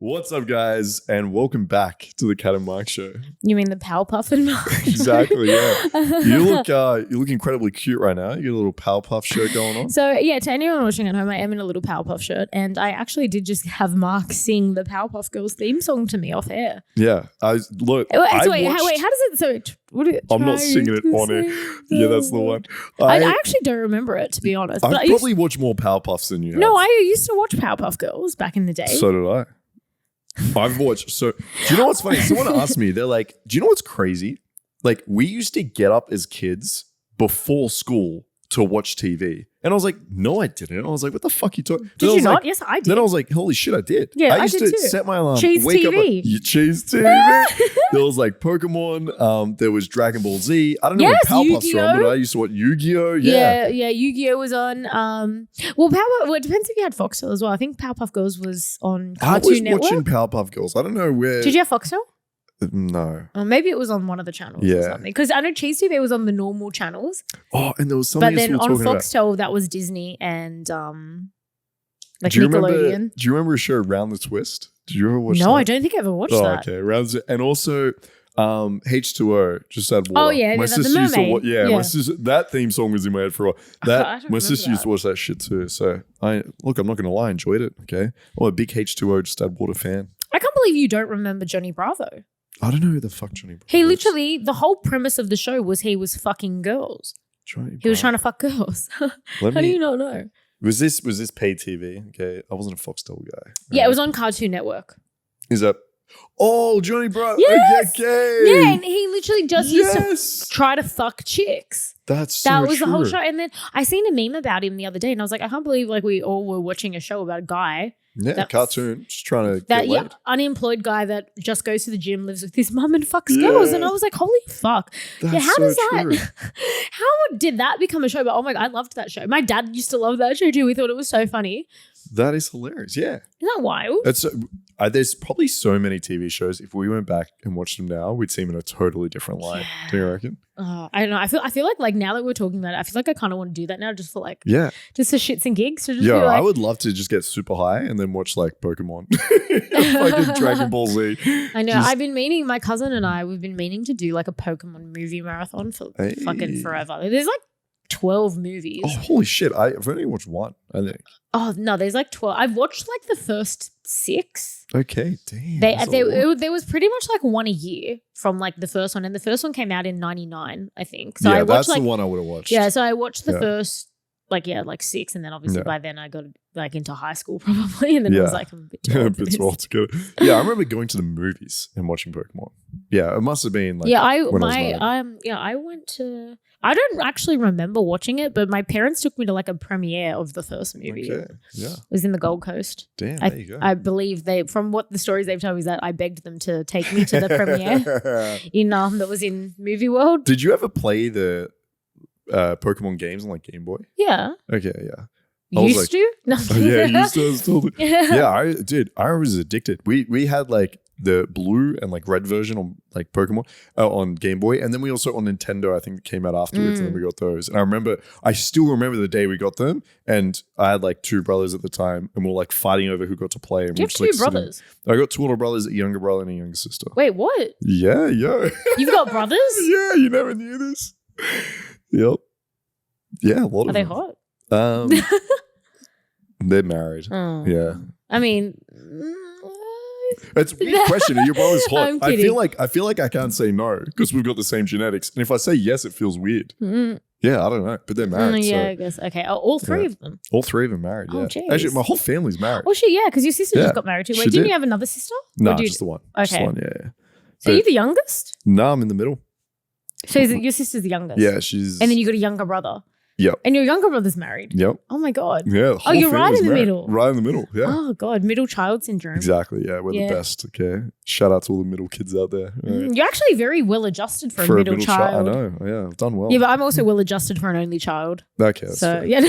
What's up, guys, and welcome back to the Cat and Mike Show. You mean the Powerpuff and Mike? Exactly, yeah. You look incredibly cute right now. You got a little Powerpuff shirt going on. So, yeah, to anyone watching at home, I am in a little Powerpuff shirt, and I actually did just have Mark sing the Powerpuff Girls theme song to me off air. Yeah, how does it? So, I'm not singing it on it. Yeah, that's the one. I actually don't remember it, to be honest. I probably watch more Powerpuffs than you have. No, I used to watch Powerpuff Girls back in the day. So did I. I've watched. So, do you know what's funny? Someone asked me, they're like, do you know what's crazy? Like, we used to get up as kids before school to watch TV. And I was like, no, I didn't. I was like, what the fuck are you talking? Did you not? Yes, I did. Then I was like, holy shit, I did. Yeah, I used to set my alarm. Cheese wake TV. Up Cheese TV. There was like Pokemon. There was Dragon Ball Z. I don't know where Powerpuff's from, but I used to watch Yu-Gi-Oh. Yeah, Yu-Gi-Oh was on. It depends if you had Foxtel as well. I think Powerpuff Girls was on Cartoon Network. I was watching Powerpuff Girls. I don't know where. Did you have Foxtel? No. Or maybe it was on one of the channels or something. Because I know Cheese TV was on the normal channels. Oh, and there was something. But then on Foxtel, that was Disney and like Nickelodeon. Do you remember a show Round the Twist? Did you ever watch that? No, I don't think I ever watched that. Okay. And also H2O, just add water. Oh, yeah. My sister the used to mermaid. my sister, that theme song was in my head for a while. My sister used to watch that shit too. So I'm not going to lie, I enjoyed it. Okay. I'm a big H2O, just add water fan. I can't believe you don't remember Johnny Bravo. I don't know who the fuck Johnny Bravo He literally, the whole premise of the show was he was fucking girls. He was trying to fuck girls. How do you not know? Was this paid TV? Okay, I wasn't a Foxtel guy. Right? Yeah, it was on Cartoon Network. Is that? Oh, Johnny Bravo. Yes. Okay. Yeah, and he literally just used to try to fuck chicks. That was the whole show. And then I seen a meme about him the other day, and I was like, I can't believe like we all were watching a show about a guy. Yeah, cartoon, just trying to get laid. Unemployed guy that just goes to the gym, lives with his mum and fucks girls. And I was like, holy fuck. How did that become a show? But oh my God, I loved that show. My dad used to love that show too. We thought it was so funny. That is hilarious. Yeah. Isn't that wild? There's probably so many TV shows. If we went back and watched them now, we'd see them in a totally different light. Yeah. Do you reckon? I don't know. I feel like now that we're talking about it, I feel like I kind of want to do that now just for like, just for shits and gigs. So just I would love to just get super high and then watch like Pokemon, fucking Dragon Ball Z. I know. My cousin and I, we've been meaning to do like a Pokemon movie marathon for fucking forever. There's like 12 movies. Oh, holy shit. I've only watched one, I think. Oh, no, there's like 12. I've watched like the first 6. Okay, damn. There was pretty much like one a year from like the first one. And the first one came out in 99, I think. So I watched, that's the one I would have watched. Yeah, so I watched the first like 6. And then obviously by then I got like into high school probably. And then it was like a bit too old. Yeah, I remember going to the movies and watching Pokemon. Yeah, it must have been like I went to... I don't actually remember watching it, but my parents took me to like a premiere of the first movie. Okay, yeah. It was in the Gold Coast. Damn, there you go. I believe from what the stories they've told me is that I begged them to take me to the premiere in that was in Movie World. Did you ever play the Pokemon games on like Game Boy? Yeah. Okay, yeah. Used to? No. Used to. Still do. Yeah, I did. I was addicted. We had like the blue and like red version on like Pokemon on Game Boy, and then we also on Nintendo, I think it came out afterwards, and then we got those. And I still remember the day we got them, and I had like 2 brothers at the time, and we were like fighting over who got to play. And you have 2 brothers? I got 2 older brothers, a younger brother and a younger sister. Wait, what? Yeah. You've got brothers? Yeah, you never knew this. Yep. Yeah, a lot of them. Are they hot? They're married. Oh. Yeah. I mean, it's a weird question. Are your brothers hot? I'm kidding. I feel like I can't say no because we've got the same genetics. And if I say yes, it feels weird. Yeah, I don't know. But they're married. I guess. Okay. All 3 of them? All 3 of them married, yeah. Geez. Actually, my whole family's married. Oh, shit, yeah, because your sister just got married too. Wait, didn't you have another sister? No, just the one. Okay. Just the one, yeah. So you're the youngest? No, I'm in the middle. So your sister's the youngest? Yeah, she's... And then you got a younger brother? Yep. And your younger brother's married? Yep. Oh, my God. Yeah. Oh, you're right in the middle. Right in the middle, yeah. Oh, God. Middle child syndrome. Exactly, yeah. We're the best, okay? Shout out to all the middle kids out there. Right. You're actually very well adjusted for a middle child. I know, yeah. I've done well. Yeah, but I'm also well adjusted for an only child. Okay, that's fair. Yeah.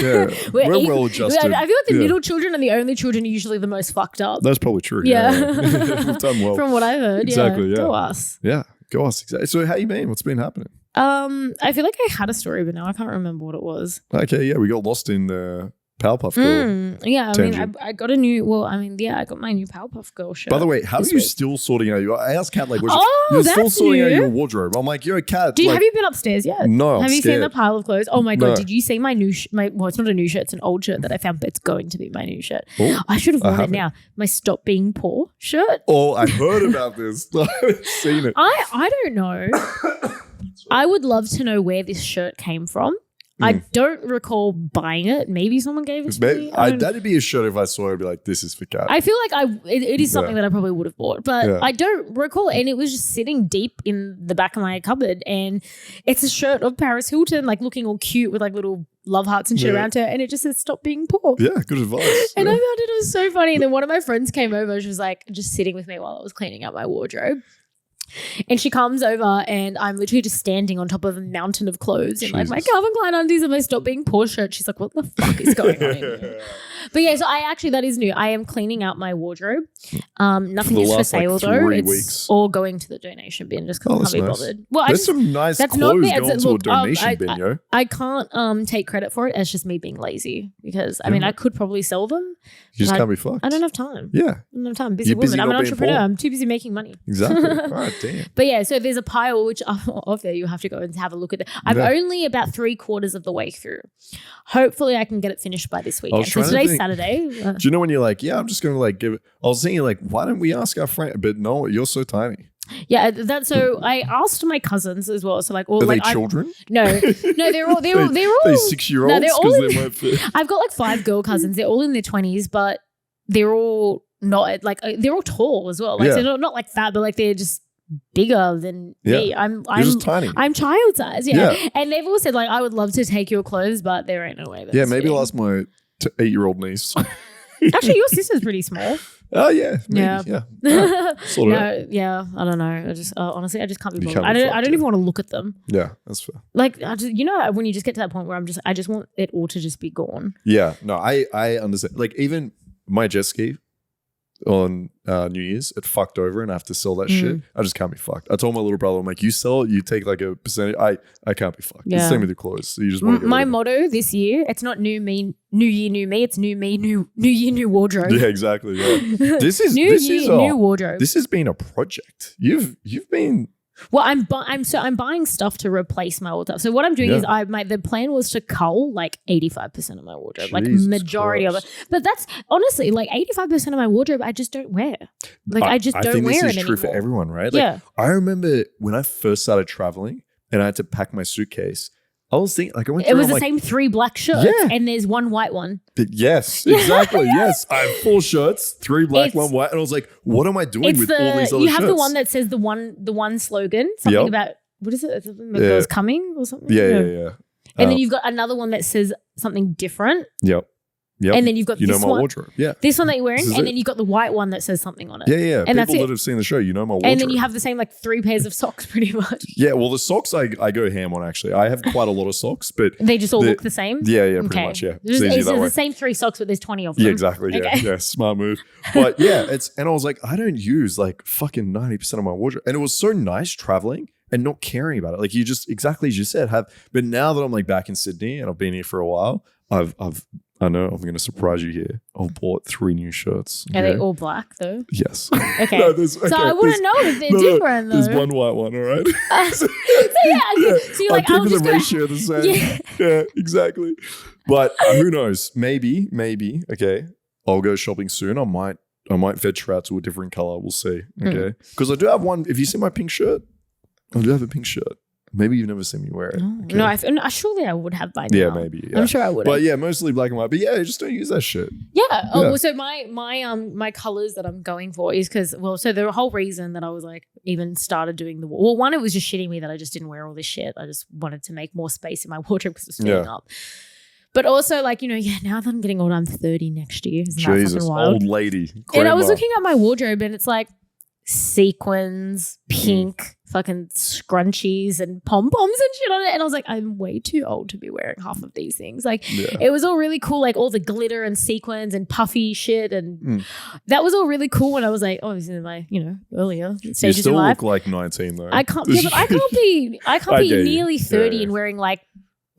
We're well adjusted. I feel like the middle children and the only children are usually the most fucked up. That's probably true. Yeah. We've done well. From what I've heard, exactly, yeah. Go us. Yeah, go us. Exactly. So how you been? What's been happening? I feel like I had a story, but now I can't remember what it was. Okay, yeah, we got lost in the Powerpuff Girl. Yeah, tangent. I got a new. Well, I got my new Powerpuff Girl shirt. By the way, how are you week. still sorting out I asked Kat, like, that's you're still sorting out new. your wardrobe. I'm like, yo, Kat. Have you been upstairs yet? No, I'm Have you scared. seen the pile of clothes? Oh my God, No. did you see my new well, it's not a new shirt, it's an old shirt that I found, but it's going to be my new shirt. Oh, I should have worn it haven't. now. My Stop Being Poor shirt. Oh, I heard about this. I haven't seen it. I don't know. I would love to know where this shirt came from. I don't recall buying it. Maybe someone gave it to me. That'd be a shirt if I saw it. I'd be like, this is for Kat. I feel like it is something that I probably would have bought, but I don't recall it. And it was just sitting deep in the back of my cupboard. And it's a shirt of Paris Hilton, like looking all cute with like little love hearts and shit around her. And it just says, stop being poor. Yeah, good advice. And I thought it was so funny. And then one of my friends came over. She was like just sitting with me while I was cleaning out my wardrobe. And she comes over and I'm literally just standing on top of a mountain of clothes in like my Calvin Klein undies and my Stop Being Poor shirt. She's like, what the fuck is going on in here? But yeah, so that is new. I am cleaning out my wardrobe. Nothing is for sale though. It's all going to the donation bin just because I can't be bothered. Well, there's some nice clothes going to a donation bin, yo. I can't take credit for it. It's just me being lazy because I mean I could probably sell them. You just can't be fucked. I don't have time. Yeah. I don't have time. Busy woman. I'm an entrepreneur. I'm too busy making money. Exactly. Right, damn. But yeah, so there's a pile which of there you have to go and have a look at it. I'm only about 3/4 of the way through. Hopefully I can get it finished by this weekend. So today's Saturday. Do you know when you're like, yeah, I'm just going to like give it. I was thinking like, why don't we ask our friend? But no, you're so tiny. Yeah, so I asked my cousins as well. So like all Are like they children? No, they're all They 6-year-olds? No, they're all they might fit. I've got like 5 girl cousins. They're all in their 20s, but they're all not like they're all tall as well. Like they're not like fat, but like they're just bigger than me. I'm just tiny. I'm child size. Yeah. And they've all said like I would love to take your clothes, but there ain't no way. Yeah, maybe I'll ask my 8-year-old niece. Actually, your sister's pretty small. Oh yeah, maybe, yeah. Sort of. No, yeah, I don't know. I just honestly, I just can't be bothered. Can't be I don't even want to look at them. Yeah, that's fair. Like, when you just get to that point where I just want it all to just be gone. Yeah, no, I understand. Like even my jet ski on New Year's, it fucked over and I have to sell that shit. I just can't be fucked. I told my little brother, I'm like, you sell it, you take like a percentage. I can't be fucked. It's the same with your clothes. So you just want to my motto this year, it's not new year, new me. It's new me, new year, new wardrobe. Yeah, exactly. Yeah. This is new wardrobe. This has been a project. You've been. Well, I'm buying stuff to replace my old stuff. So what I'm doing is the plan was to cull like 85% of my wardrobe, Jesus like majority of it. But that's honestly like 85% of my wardrobe I just don't wear. Like I just don't wear it anymore. I think this is true for everyone, right? Like, I remember when I first started traveling and I had to pack my suitcase. I was thinking, like, I went through. It was the same 3 black shirts, and there's 1 white one. Yes, exactly. Yes, I have 4 shirts, 3 black, 1 white, and I was like, "What am I doing with all these other shirts?" You have the one that says the one slogan, something about what is it? Something that goes coming or something. Yeah. And then you've got another one that says something different. Yep. And then you've got this my one, wardrobe. Yeah. This one that you're wearing, and then you've got the white one that says something on it. Yeah. And people that have seen the show, my wardrobe. And then you have the same like 3 pairs of socks, pretty much. Yeah, well, the socks I go ham on actually. I have quite a lot of socks, but they just all look the same. Yeah, pretty much. Yeah, it's the same 3 socks, but there's 20 of them. Yeah, exactly. Yeah, smart move. But yeah, and I was like, I don't use like fucking 90% of my wardrobe, and it was so nice traveling and not caring about it. Like you just exactly as you said but now that I'm like back in Sydney and I've been here for a while, I know I'm going to surprise you here. I've bought 3 new shirts. Okay? Are they all black though? Yes. Okay. So I wouldn't know if they're different though. There's 1 white one, all right? So you're like, I'm keeping the ratio the same. Yeah, exactly. But who knows? Maybe. Okay, I'll go shopping soon. I might venture out to a different color. We'll see. Okay, because I do have one. If you see my pink shirt, I do have a pink shirt. Maybe you've never seen me wear it. Okay. No, surely I would have by now. Yeah, maybe. Yeah. I'm sure I would. But yeah, mostly black and white. But yeah, just don't use that shit. Yeah. Oh, well, so my colors that I'm going for is because so the whole reason that I was like even started doing one, it was just shitting me that I just didn't wear all this shit. I just wanted to make more space in my wardrobe because it's filling up. But also, like, now that I'm getting older, I'm 30 next year. Isn't that fucking wild? Old lady. Grandma. And I was looking at my wardrobe and it's like sequins, pink, fucking scrunchies and pom-poms and shit on it. And I was like, I'm way too old to be wearing half of these things. Like it was all really cool, like all the glitter and sequins and puffy shit. And that was all really cool when I was like, oh, this is in my, earlier stages of life. You still look like 19 though. I can't be nearly 30 and wearing like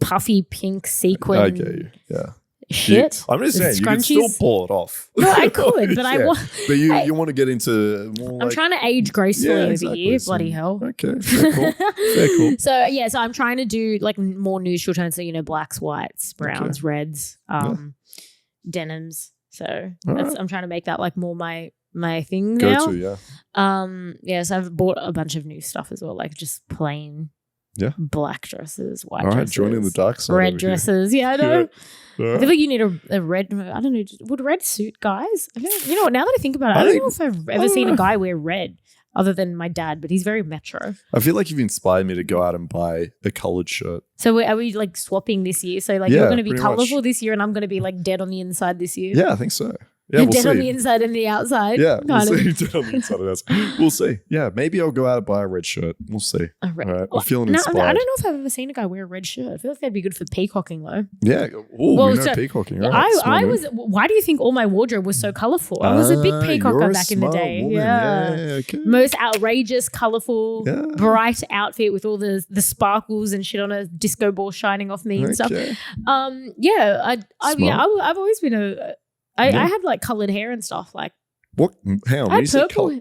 puffy pink sequin. I get you. Yeah. Shit. I'm just saying, you can still pull it off. No, I could, but I want. But you want to get into more. I'm trying to age gracefully over here. Bloody hell. Okay, fair cool. Fair cool. So I'm trying to do like more neutral tones. So blacks, whites, browns, reds, denims. So I'm trying to make that like more my thing now. Go to, So I've bought a bunch of new stuff as well, like just plain. Yeah. Black dresses, white dresses. All right, dresses. Joining the dark side. Red dresses. Yeah, I know. Yeah. I feel like you need a red, I don't know, would red suit guys? You know what, now that I think about it, I don't know if I've ever seen a guy wear red other than my dad, but he's very metro. I feel like you've inspired me to go out and buy a coloured shirt. So are we like swapping this year? So like you're going to be colourful this year and I'm going to be like dead on the inside this year? Yeah, I think so. Yeah, we'll dead see. on the inside and the outside. Yeah, we'll see. Dead on the inside and outside. We'll see. Yeah, maybe I'll go out and buy a red shirt. We'll see. A red. All right, I'm feeling inspired. I don't know if I've ever seen a guy wear a red shirt. I feel like that'd be good for peacocking though. Yeah. Oh, we know peacocking. Right. I was. Why do you think all my wardrobe was so colourful? I was a big peacocker back in the day. Woman. Yeah. Okay. Most outrageous, colourful, bright outfit with all the sparkles and shit on a disco ball shining off me and stuff. I've always been I had like coloured hair and stuff. Like what? Hang on. I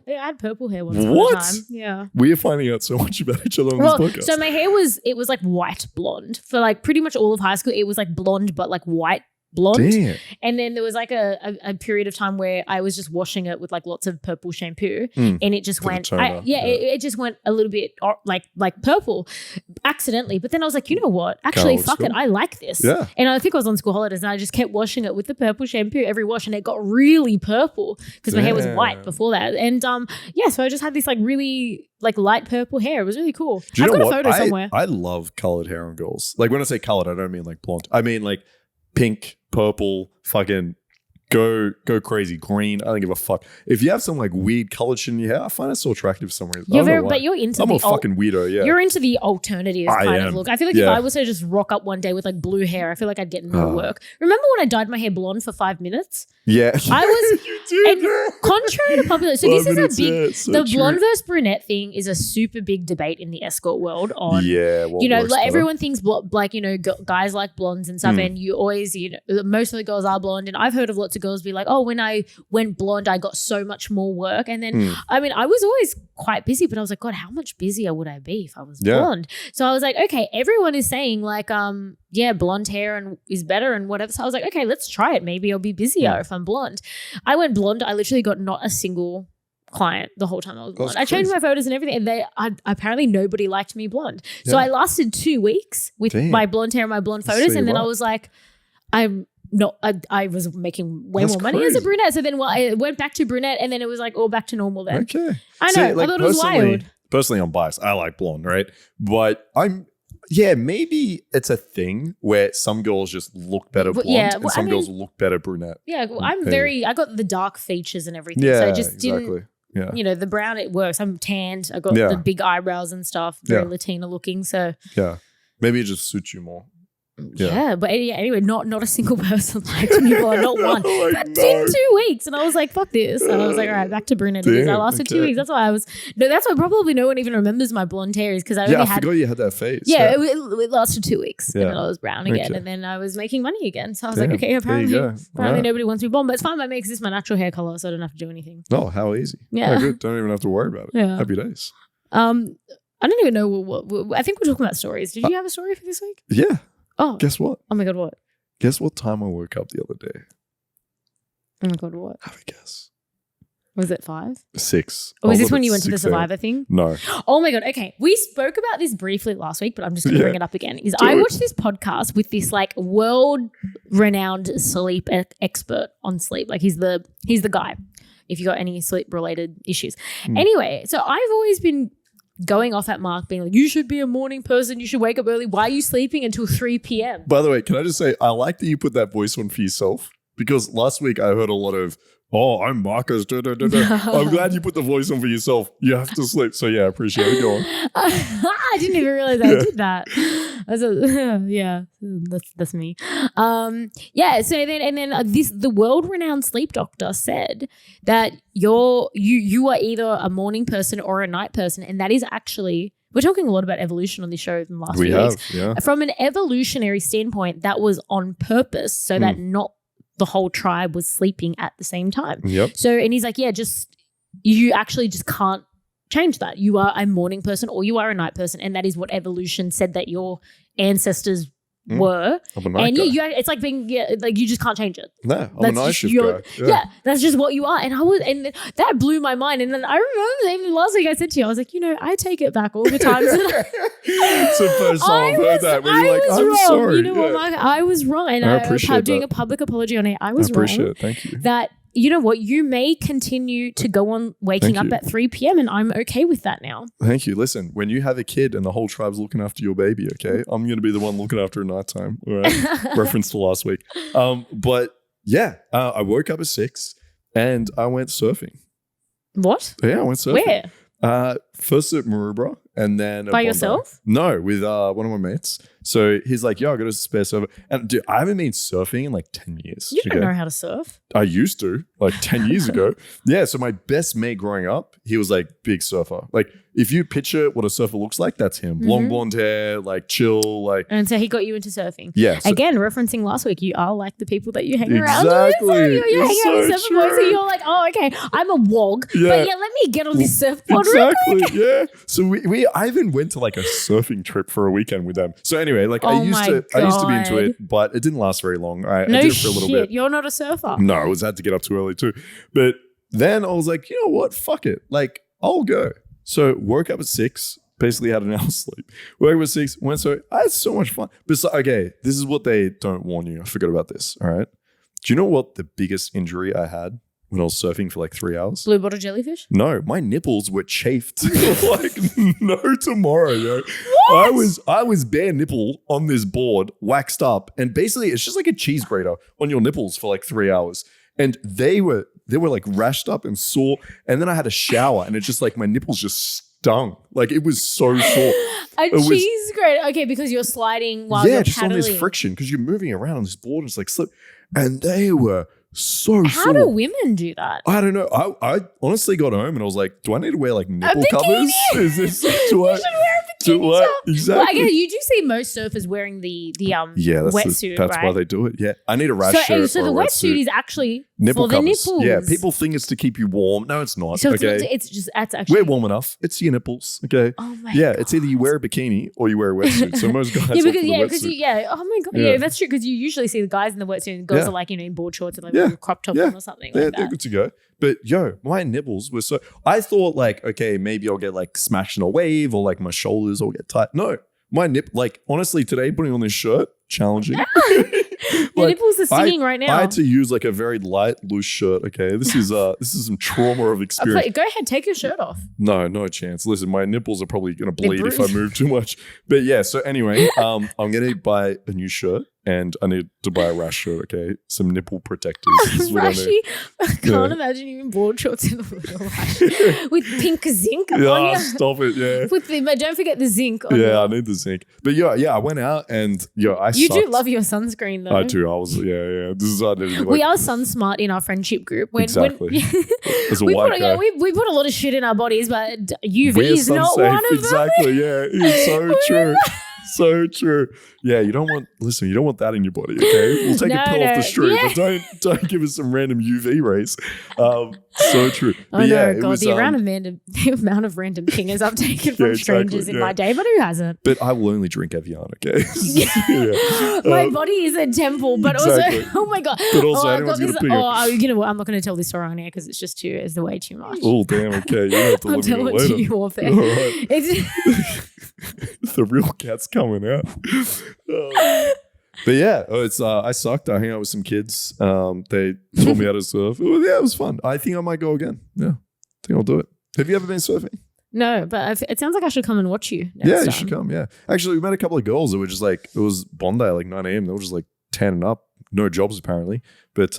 had purple hair once upon a time. Yeah. We are finding out so much about each other on this podcast. So my hair was like white blonde for like pretty much all of high school. It was like blonde, but like white blonde. Damn. And then there was like a period of time where I was just washing it with like lots of purple shampoo and it just went it just went a little bit like purple accidentally. But then I was like, you know what, actually fuck it, I like this. And I think I was on school holidays and I just kept washing it with the purple shampoo every wash and it got really purple because my hair was white before that. And so I just had this like really like light purple hair. It was really cool. I've got a photo somewhere. I love coloured hair on girls. Like when I say coloured, I don't mean like blonde. I mean like pink, purple, fucking go crazy, green. I don't give a fuck. If you have some like weird coloured shit in your hair, I find it so attractive for some reason. But you're into I'm a fucking weirdo, yeah. You're into the alternative kind of look. I feel like if I was to just rock up one day with like blue hair, I feel like I'd get no work. Remember when I dyed my hair blonde for 5 minutes? Yeah. I was contrary to popular. So this is a big the blonde versus brunette thing is a super big debate in the escort world on like everyone thinks guys like blondes and stuff and you always most of the girls are blonde and I've heard of lots of girls be like, oh, when I went blonde I got so much more work. And then I mean I was always quite busy, but I was like, God, how much busier would I be if I was blonde? So I was like, okay, everyone is saying like blonde hair is better and whatever. So I was like, okay, let's try it. Maybe I'll be busier if I'm blonde. I went blonde. I literally got not a single client the whole time I was blonde. I changed my photos and everything and apparally nobody liked me blonde. So I lasted 2 weeks with my blonde hair and my blonde photos and then I was like, I was making way more money as a brunette. So then I went back to brunette and then it was like all back to normal then. Okay. I know. I thought it was wild. Personally, I'm biased. I like blonde, right? But maybe it's a thing where some girls just look better blonde and some girls look better brunette. Yeah, well, I got the dark features and everything. So I just didn't, the brown, it works. I'm tanned. I got the big eyebrows and stuff, very Latina looking. So yeah, maybe it just suits you more. Yeah, but anyway, not a single person liked me blonde, not one. But in 2 weeks, and I was like, "Fuck this!" And I was like, "All right, back to brunette." I lasted 2 weeks. That's why I was. No, that's why probably no one even remembers my blonde hair is because I only forgot you had that phase. Yeah, it lasted 2 weeks, and then I was brown again, and then I was making money again. So I was like, "Okay, apparently nobody wants me blonde, but it's fine. By me because it's my natural hair color, so I don't have to do anything." Oh, how easy! Yeah, good. Don't even have to worry about it. Yeah. Happy days. I don't even know what I think we're talking about stories. Did you have a story for this week? Yeah. Oh. Guess what? Oh my God, what? Guess what time I woke up the other day? Oh my God, what? Have a guess. Was it 5? 6. Or was this when you went to the Survivor thing? No. Oh my God, okay. We spoke about this briefly last week, but I'm just going to bring it up again. I watched this podcast with this like world-renowned sleep expert on sleep. Like he's the guy if you got any sleep-related issues. Anyway, so I've always been going off at Mark being like, you should be a morning person. You should wake up early. Why are you sleeping until 3 p.m.? By the way, can I just say, I like that you put that voice on for yourself because last week I heard a lot of, oh, I'm Markus. I'm glad you put the voice on for yourself. You have to sleep. So yeah, I appreciate it. Go on. I didn't even realize I did that. Yeah, that's me. Yeah. So then the world-renowned sleep doctor said that you are either a morning person or a night person, and that is actually. We're talking a lot about evolution on this show in the last few weeks. Yeah. From an evolutionary standpoint, that was on purpose so that not the whole tribe was sleeping at the same time. Yep. So, and he's like, yeah, you actually just can't change that. You are a morning person or you are a night person, and that is what evolution said that your ancestors were. I'm a night guy. guy. It's like being like you just can't change it. No, I'm a night shift guy. Yeah, that's just what you are. And that blew my mind. And then I remember even last week I said to you, I was like, I take it back all the times. It's the first time I've heard that where you're like, I'm wrong. sorry. You know what, Mark? I was wrong. And I appreciate doing that. a public apology on it. I was wrong. I appreciate wrong. it. Thank you. That you know what? You may continue to go on waking up at 3 p.m. and I'm okay with that now. Thank you. Listen, when you have a kid and the whole tribe's looking after your baby, okay, I'm going to be the one looking after at nighttime. All right. Reference to last week. But yeah, I woke up at 6 and I went surfing. What? Yeah, I went surfing. Where? First at Maroubra and then by yourself? No, with one of my mates. So he's like, I got a spare surfer. And dude, I haven't been surfing in like 10 years. You don't know how to surf? I used to, like 10 years ago. Yeah, so my best mate growing up, he was like big surfer. Like if you picture what a surfer looks like, that's him. Long blonde hair, like chill, like. And so he got you into surfing. Yeah. So again, referencing last week, you are like the people that you hang around with. Exactly. You're hanging out with surfer boys, so you're like, oh, okay, I'm a wog. Yeah. But yeah, let me get on this surfboard exactly, real quick. Yeah. So I even went to like a surfing trip for a weekend with them. So anyway, like I used to be into it, but it didn't last very long. I did it for a little bit. You're not a surfer. No, I had to get up too early too. But then I was like, you know what? Fuck it. Like, I'll go. So woke up at 6, basically had an hour's sleep. Woke up at 6, went so I had so much fun. But okay, this is what they don't warn you. I forgot about this. All right. Do you know what the biggest injury I had when I was surfing for like 3 hours? Blue bottle jellyfish? No, my nipples were chafed like no tomorrow, yo. What? I was bare nipple on this board, waxed up, and basically it's just like a cheese grater on your nipples for like 3 hours. And they were like rashed up and sore. And then I had a shower and it's just like my nipples just stung. Like it was so sore. Cheese grater. Okay, because you're sliding while you're just paddling. on this friction because you're moving around on this board and it's like slip. And they were so How sore. do women do that? I don't know. I honestly got home and I was like, do I need to wear like nipple bikini? covers? Is this You should wear a bikini top. Exactly. Well, I guess you do see most surfers wearing the wetsuit, that's right? why they do it. Yeah. I need a rash shirt. So or the a wetsuit is actually nipple for covers. the nipples. Yeah. People think it's to keep you warm. No, it's not. So okay. that's actually We're warm enough. It's your nipples. Okay. Oh my yeah. God. It's either you wear a bikini or you wear a wetsuit. So most guys yeah, opt for the wetsuit. oh my God, yeah, that's true because you usually see the guys in the wetsuit and girls are like in board shorts and like a crop top on or something like that. They're good to go. But yo, my nipples were so. I thought like, okay, maybe I'll get like smashed in a wave or like my shoulders will get tight. No, my like honestly today putting on this shirt challenging. Your nipples are stinging right now. I had to use like a very light, loose shirt. Okay, this is some trauma of experience. Go ahead, take your shirt off. No chance. Listen, my nipples are probably gonna bleed if I move too much. But yeah, so anyway, I'm gonna buy a new shirt. And I need to buy a rash shirt, okay? Some nipple protectors is what I need. I can't imagine you in board shorts in the rash with pink zinc on you. Stop it, yeah. But don't forget the zinc on I need the zinc. But yeah, I went out and I You sucked. do love your sunscreen though. I do. I was, yeah. This is how I did it. Like, we are sun smart in our friendship group. Exactly. As a white guy. We put a lot of shit in our bodies, but UV is not one of them. Exactly, yeah. It's so true. So true. Yeah, you don't want that in your body, okay? We'll take a pill off the street, but don't give us some random UV rays. So true. But it was the amount of random pingers I've taken from strangers in my day, but who hasn't? But I will only drink Evian, okay? My body is a temple, but also, oh my God. But also, anyone's going to ping you know what? I'm not going to tell this story on air because it's way too much. Oh, damn, okay. You have to I'll let tell me know it later. to you off air. All right. The real cat's coming out. But yeah, I sucked. I hung out with some kids. They taught me how to surf. It was fun. I think I might go again. Yeah, I think I'll do it. Have you ever been surfing? No, but it sounds like I should come and watch you. Yeah, you should come. Yeah, actually, we met a couple of girls that were just like, it was Bondi, like 9 a.m. They were just like tanning up, no jobs apparently. But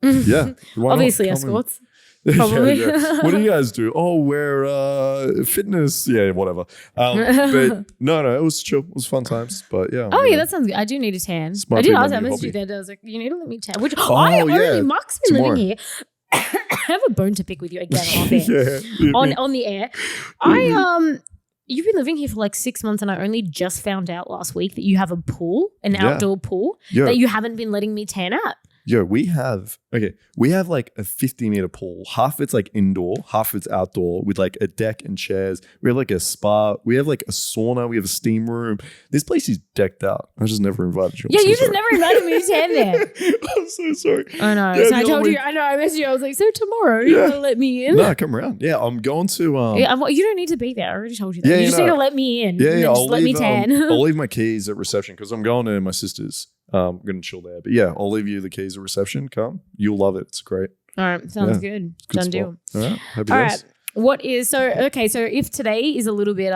yeah, why not? Obviously, Come escorts. in. Probably. Yeah. What do you guys do? Oh, we're fitness. Yeah, whatever. But no, it was chill. It was fun times. But yeah. Oh yeah, that sounds good. I do need a tan. I did ask. I messaged you there. I was like, you need to let me tan. Which Mark's been living here. I have a bone to pick with you again off air. On the air. You've been living here for like 6 months, and I only just found out last week that you have a pool, an outdoor pool that you haven't been letting me tan at. Yo, we have like a 50-meter pool. Half of it's like indoor, half of it's outdoor with like a deck and chairs. We have like a spa. We have like a sauna. We have a steam room. This place is decked out. I just never invited you. You just never invited me to tan there. I'm so sorry. I know. Yeah, so I told you. I know. I messaged you. I was like, so tomorrow you want to let me in? No, come around. Yeah, I'm going to. You don't need to be there. I already told you that. You just need to let me in. Yeah. Just let me tan. I'll leave my keys at reception because I'm going to my sister's. I'm going to chill there. But yeah, I'll leave you the keys at reception. Come. You'll love it. It's great. All right. Sounds good. Done deal. All right. Happy All days. right. So if today is a little bit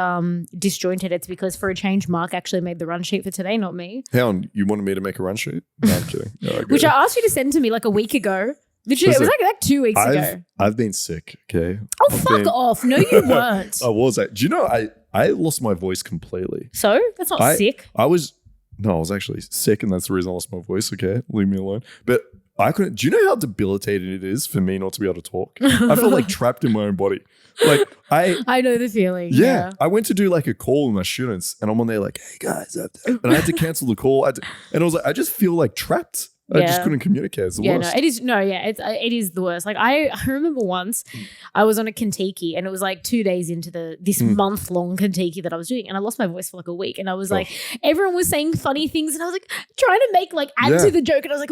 disjointed, it's because for a change, Mark actually made the run sheet for today, not me. Hang on, you wanted me to make a run sheet? No, I'm kidding. Which I asked you to send to me like a week ago. Literally, it was like 2 weeks ago. I've been sick, okay? Oh, fuck off. No, you weren't. I was. Do you know, I lost my voice completely. So? That's not sick. I was actually sick, and that's the reason I lost my voice, okay? Leave me alone. But I couldn't. Do you know how debilitating it is for me not to be able to talk? I felt like trapped in my own body. Like I know the feeling. Yeah. I went to do like a call with my students, and I'm on there like, hey guys, and I had to cancel the call. And I was like, I just feel like trapped. I just couldn't communicate. It's the worst. No, it is. No, yeah, it is the worst. Like I remember once I was on a Kentucky, and it was like 2 days into this month long Kentucky that I was doing, and I lost my voice for like a week, and I was like, everyone was saying funny things, and I was like trying to make like add to the joke, and I was like,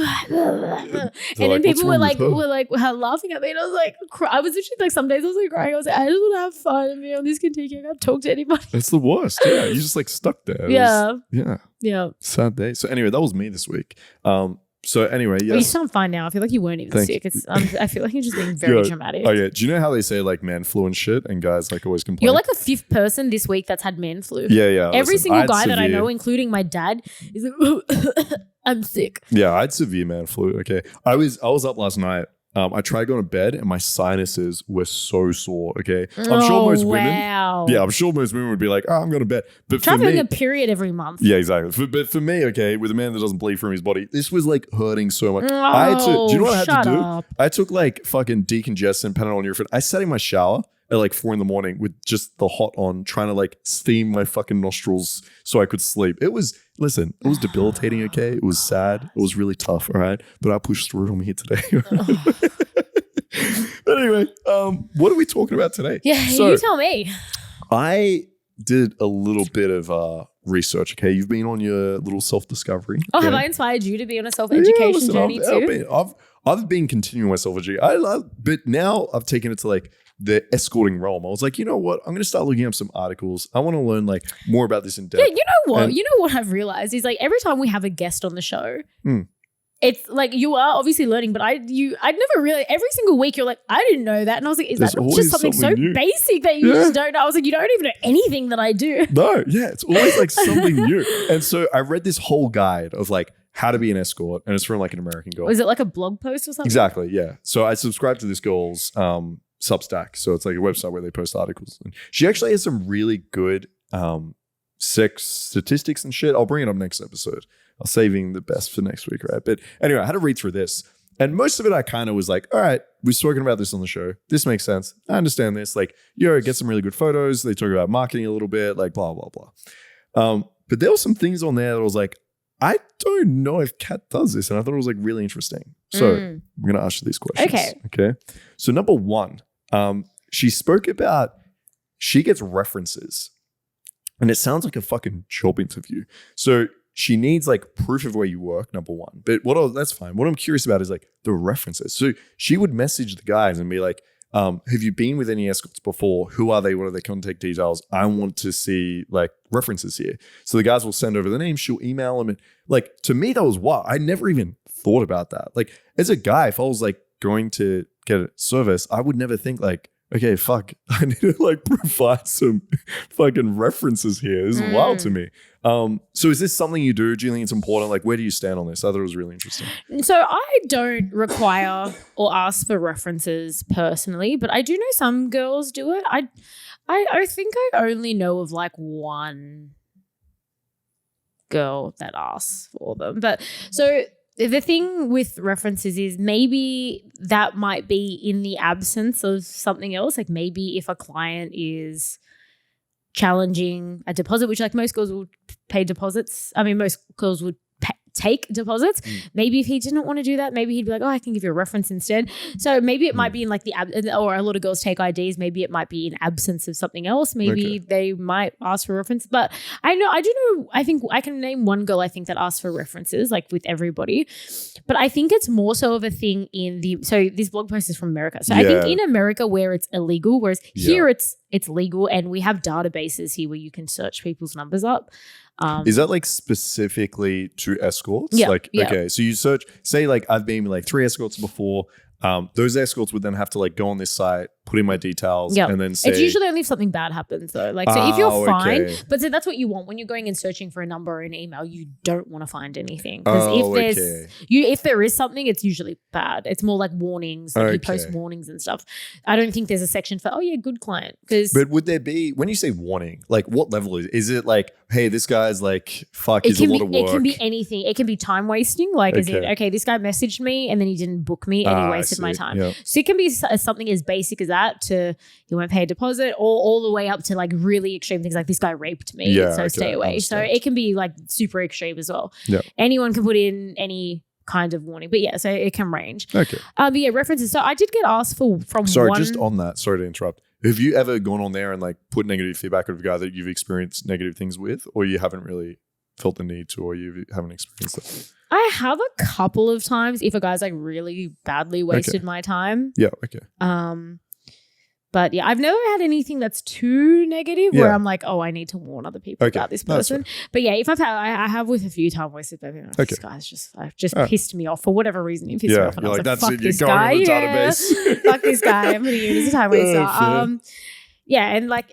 and then people were like laughing at me, and I was like, I was literally like, some days I was like crying. I was like, I just want to have fun and be on this Kentucky. I can't talk to anybody. It's the worst. Yeah, you're just like stuck there. Yeah. Sad day. So anyway, that was me this week. So anyway, yes. Well, you sound fine now. I feel like you weren't even sick. I feel like you're just being very dramatic. Oh yeah. Do you know how they say like man flu and shit, and guys like always complain? You're like the 5th person this week that's had man flu. Yeah. Every single guy that I know, including my dad, is like, I'm sick. Yeah, I had severe man flu. Okay, I was up last night. I tried going to bed, and my sinuses were so sore. Okay, I'm sure most women. Yeah, I'm sure most women would be like, "Oh, I'm going to bed." But try for me, having a period every month. Yeah, exactly. But for me, okay, with a man that doesn't bleed from his body, this was like hurting so much. Oh, I had to. Do you know what I had to do? up. I took like fucking decongestant, Panadol, Nurofen. I sat in my shower at like 4 a.m. with just the hot on, trying to like steam my fucking nostrils so I could sleep. It was debilitating. Okay, it was sad. It was really tough. All right, but I pushed through it. I'm here today. But anyway, what are we talking about today? Yeah, so, you tell me. I did a little bit of research. Okay, you've been on your little self-discovery. Oh, have I inspired you to be on a self-education journey too? I've been continuing my self-education. But now I've taken it to like the escorting realm. I was like, you know what? I'm going to start looking up some articles. I want to learn like more about this in depth. Yeah, you know what? You know what I've realized is like every time we have a guest on the show. It's like you are obviously learning, but I'd never really, every single week you're like, I didn't know that. And I was like, is that just something so new. Basic that you just don't know? I was like, you don't even know anything that I do. No, yeah, it's always like something new. And so I read this whole guide of like how to be an escort, and it's from like an American girl. Was it like a blog post or something? Exactly, yeah. So I subscribed to this girl's Substack. So it's like a website where they post articles. And she actually has some really good sex statistics and shit. I'll bring it up next episode. I'm saving the best for next week, right? But anyway, I had to read through this. And most of it I kind of was like, all right, we've spoken about this on the show. This makes sense. I understand this. Like, get some really good photos. They talk about marketing a little bit, like blah, blah, blah. But there were some things on there that I was like, I don't know if Kat does this. And I thought it was like really interesting. So I'm going to ask you these questions. Okay. So number one, she spoke about, she gets references. And it sounds like a fucking job interview. So she needs like proof of where you work, number one. But that's fine. What I'm curious about is like the references. So she would message the guys and be like, have you been with any escorts before? Who are they? What are their contact details? I want to see like references here. So the guys will send over the names. She'll email them. And like, to me, that was wild. I never even thought about that. Like as a guy, if I was like going to get a service, I would never think like, okay, fuck, I need to like provide some fucking references here. This is wild to me. So is this something you do? Do you think it's important? Like, where do you stand on this? I thought it was really interesting. So I don't require or ask for references personally, but I do know some girls do it. I think I only know of like one girl that asks for them. But so the thing with references is maybe that might be in the absence of something else. Like maybe if a client is challenging a deposit, which like most girls will pay deposits. I mean, most girls would take deposits. Maybe if he didn't want to do that, maybe he'd be like, oh, I can give you a reference instead. So maybe it might be in like or a lot of girls take IDs. Maybe it might be in absence of something else. Maybe they might ask for reference. But I think I can name one girl I think that asks for references like with everybody. But I think it's more so of a thing so this blog post is from America. So I think in America where it's illegal, whereas here it's legal and we have databases here where you can search people's numbers up. Is that like specifically to escorts? Yeah. Like, okay, so you search, say like I've been like 3 escorts before. Those escorts would then have to like go on this site, put in my details, and then say. It's usually only if something bad happens though. Like, so if you're fine, but so that's what you want when you're going and searching for a number or an email, you don't want to find anything. Because if there is something, it's usually bad. It's more like warnings, like you post warnings and stuff. I don't think there's a section for, good client. But would there be, when you say warning, like what level is it like, hey, this guy's like, fuck, he's a lot of work. It can be anything. It can be time wasting. Like, is it, this guy messaged me and then he didn't book me and he wasted my time. Yep. So it can be something as basic as that to you won't pay a deposit, or all the way up to like really extreme things like this guy raped me, so stay away. So it can be like super extreme as well. Yep. Anyone can put in any kind of warning, but so it can range. Okay. But references. So I did get asked from just on that. Sorry to interrupt. Have you ever gone on there and like put negative feedback of a guy that you've experienced negative things with, or you haven't really felt the need to, or you haven't experienced it? I have a couple of times if a guy's like really badly wasted my time. Yeah. Okay. But I've never had anything that's too negative where I'm like, I need to warn other people about this person. But if I have with a few time wasted, this guy's just pissed me off for whatever reason. He pissed me off, and I was like, fuck this guy. Fuck this guy. I'm going to use a time waster. And like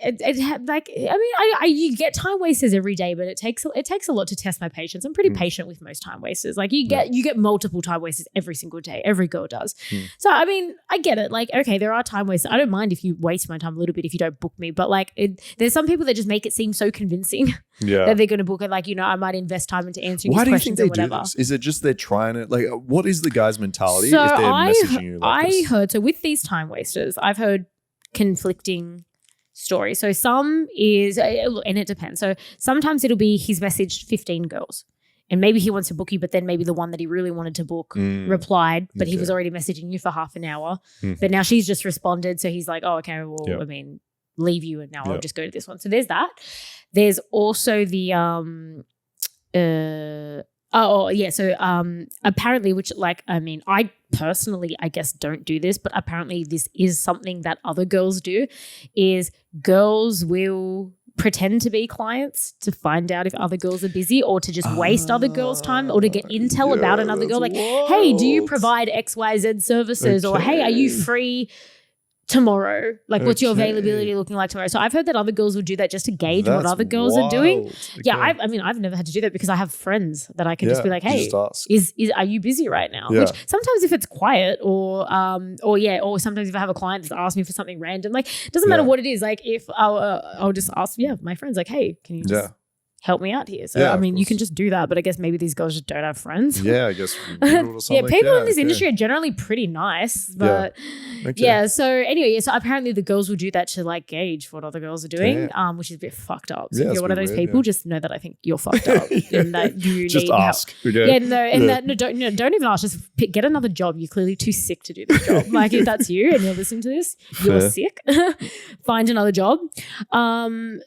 you get time wasters every day, but it takes a lot to test my patience. I'm pretty patient with most time wasters. Like you get multiple time wasters every single day. Every girl does. So I mean, I get it. Like, okay, there are time wasters. I don't mind if you waste my time a little bit if you don't book me, but like there's some people that just make it seem so convincing that they're going to book it. Like, I might invest time into answering these questions or whatever. Why do you think they do this? Is it just they're trying to like? What is the guy's mentality if they're messaging you like this? I heard so with these time wasters, I've heard conflicting story. So some is, and it depends. So sometimes it'll be he's messaged 15 girls and maybe he wants to book you, but then maybe the one that he really wanted to book replied, but he was already messaging you for half an hour. But now she's just responded. So he's like, oh, okay, well, I mean, leave you and now I'll just go to this one. So there's that. There's also the, so apparently, which like, I mean, I personally, I guess don't do this, but apparently this is something that other girls do, is girls will pretend to be clients to find out if other girls are busy, or to just waste other girls' time, or to get intel about another girl. Like, hey, do you provide XYZ services? Or hey, are you free tomorrow? Like, what's your availability looking like tomorrow? So I've heard that other girls would do that just to gauge what other girls are doing. Yeah, I mean, I've never had to do that because I have friends that I can just be like, hey, are you busy right now? Which sometimes if it's quiet or sometimes if I have a client that's asked me for something random, like doesn't matter what it is. Like if I'll just ask my friends like, hey, can you just help me out here? So I mean, you can just do that, but I guess maybe these girls just don't have friends. Yeah, I guess. People in this industry are generally pretty nice, but so anyway, so apparently the girls will do that to like gauge what other girls are doing, which is a bit fucked up. So if you're one of those people, just know that I think you're fucked up and that you just need ask. help. Don't even ask. Just get another job. You're clearly too sick to do this job. Like if that's you and you're listening to this, you're sick. Find another job. And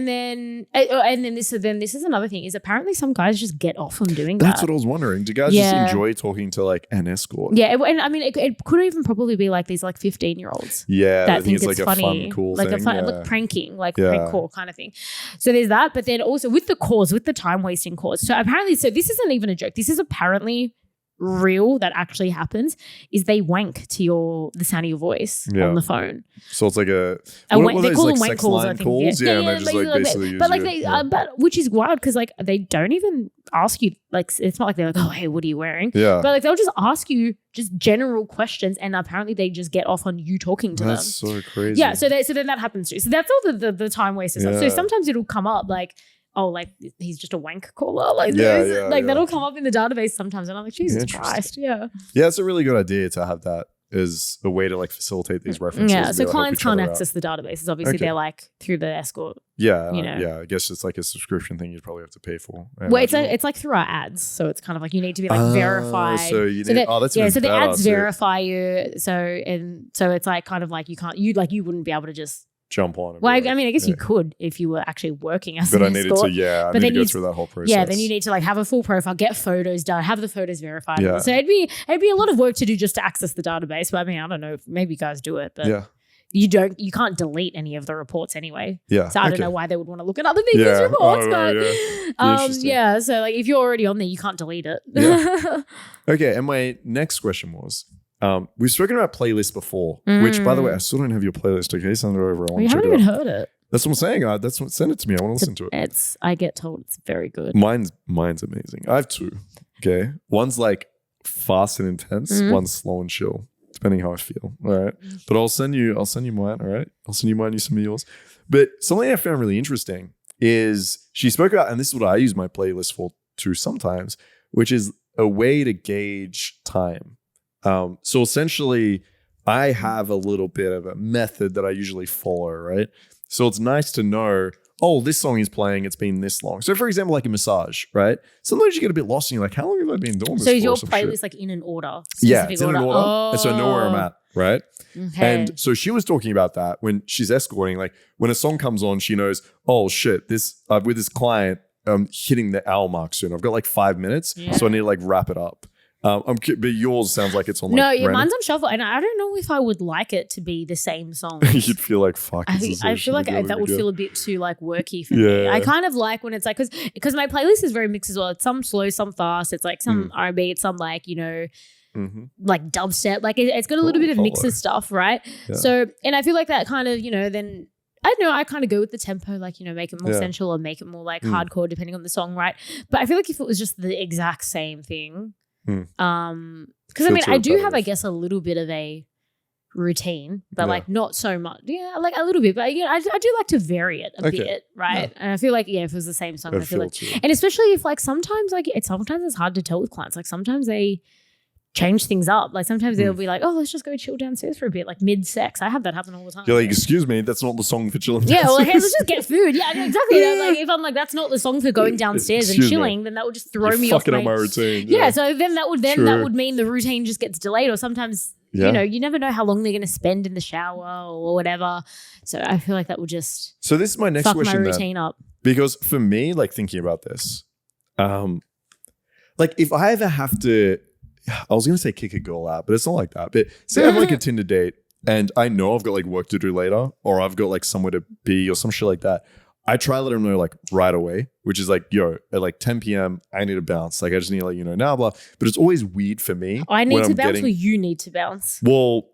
then this is another thing, is apparently some guys just get off from doing that. That's what I was wondering. Do guys just enjoy talking to like an escort? Yeah, and I mean it could even probably be like these like 15-year-olds. Yeah, that think it's like funny, a fun, cool like thing. Like pranking, like prank call kind of thing. So there's that, but then also with the time wasting cause. So apparently, this isn't even a joke. This is apparently real that actually happens is they wank to the sound of your voice on the phone. So it's like they call them wank calls, I think. Calls? Yeah, and they just like basically use but which is wild because like they don't even ask you, like it's not like they're like, oh hey, what are you wearing? Yeah. But like they'll just ask you just general questions, and apparently they just get off on you talking to them. That's so crazy. Yeah, so then that happens too. So that's all the time waster stuff. So sometimes it'll come up like, oh, like he's just a wank caller. Like, that'll come up in the database sometimes. And I'm like, Jesus Christ. Yeah. Yeah, it's a really good idea to have that as a way to like facilitate these references. Yeah. So clients can't access the databases. Obviously, they're like through the Escort. Yeah. Yeah. I guess it's like a subscription thing you'd probably have to pay for. Well, it's like through our ads. So it's kind of like you need to be like verified. So you need, so the ads verify you. So it's like kind of like you wouldn't be able to just jump on. Well, I mean, I guess you could if you were actually working as an escort. But I needed to, I need to go through that whole process. Yeah, then you need to like have a full profile, get photos done, have the photos verified. Yeah. So it'd be a lot of work to do just to access the database. But I mean, I don't know, maybe you guys do it, but you can't delete any of the reports anyway. Yeah. So I don't know why they would want to look at other people's reports, but so like if you're already on there, you can't delete it. Yeah. Okay, and my next question was, we've spoken about playlists before, which, by the way, I still don't have your playlist. Okay, send it over. We haven't even heard it. That's what I'm saying. Send it to me. I want to listen to it. I get told it's very good. Mine's amazing. I have two. Okay, one's like fast and intense. One's slow and chill, depending how I feel. All right, but I'll send you mine. All right, I'll send you mine. You send me yours. But something I found really interesting is she spoke about, and this is what I use my playlist for too sometimes, which is a way to gauge time. So essentially, I have a little bit of a method that I usually follow, right? So it's nice to know, oh, this song is playing, it's been this long. So for example, like a massage, right? Sometimes you get a bit lost and you're like, how long have I been doing this for? So is your playlist like in an order? Yeah, it's in an order. Oh. And so I know where I'm at, right? Okay. And so she was talking about that when she's escorting, like when a song comes on, she knows, oh shit, with this client, I'm hitting the hour mark soon. I've got like 5 minutes, so I need to like wrap it up. But yours sounds like it's on like no, mine's on shuffle, and I don't know if I would like it to be the same song. You'd feel like fuck. I feel like that would feel a bit too like worky for me. I kind of like when it's like because my playlist is very mixed as well. It's some slow, some fast. It's like some R&B, it's some like like dubstep. Like it's got a little bit of mix of stuff, right? Yeah. So and I feel like that kind of then. I don't know, I kind of go with the tempo, like, make it more sensual or make it more like hardcore depending on the song, right? But I feel like if it was just the exact same thing, because I mean, I do have, I guess, a little bit of a routine, but like not so much. Yeah, like a little bit, but I do like to vary it a bit, right? Yeah. And I feel like, if it was the same song, I feel like, and especially if like sometimes it's hard to tell with clients. Like sometimes they change things up. Like sometimes they'll be like, oh, let's just go chill downstairs for a bit, like mid-sex. I have that happen all the time. You're like, excuse me, that's not the song for chilling downstairs. Yeah, well, hey, let's just get food. Yeah, exactly. Like if I'm like, that's not the song for going downstairs and chilling, then that would just throw me off my routine. Yeah, so then that would mean the routine just gets delayed, or sometimes you never know how long they're going to spend in the shower or whatever. So I feel like that would just so this is my next question, my routine up. Because for me, like thinking about this, like if I ever have to, I was going to say kick a girl out, but it's not like that. But say I have like a Tinder date and I know I've got like work to do later, or I've got like somewhere to be or some shit like that. I try to let them know like right away, which is like, yo, at like 10 p.m, I need to bounce. Like I just need to let you know now, blah. But it's always weird for me. I need to bounce or you need to bounce? Well,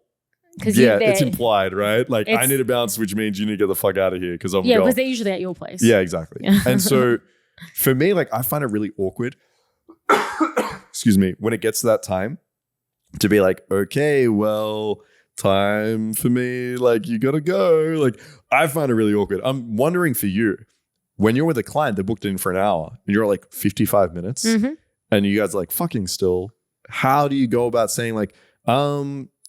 yeah, it's implied, right? Like I need to bounce, which means you need to get the fuck out of here because I'm because they're usually at your place. Yeah, exactly. And so for me, like I find it really awkward. Excuse me, when it gets to that time to be like, okay, well, time for me, like you gotta go. Like I find it really awkward. I'm wondering for you, when you're with a client, they booked in for an hour and you're like 55 minutes and you guys are like fucking still, how do you go about saying like,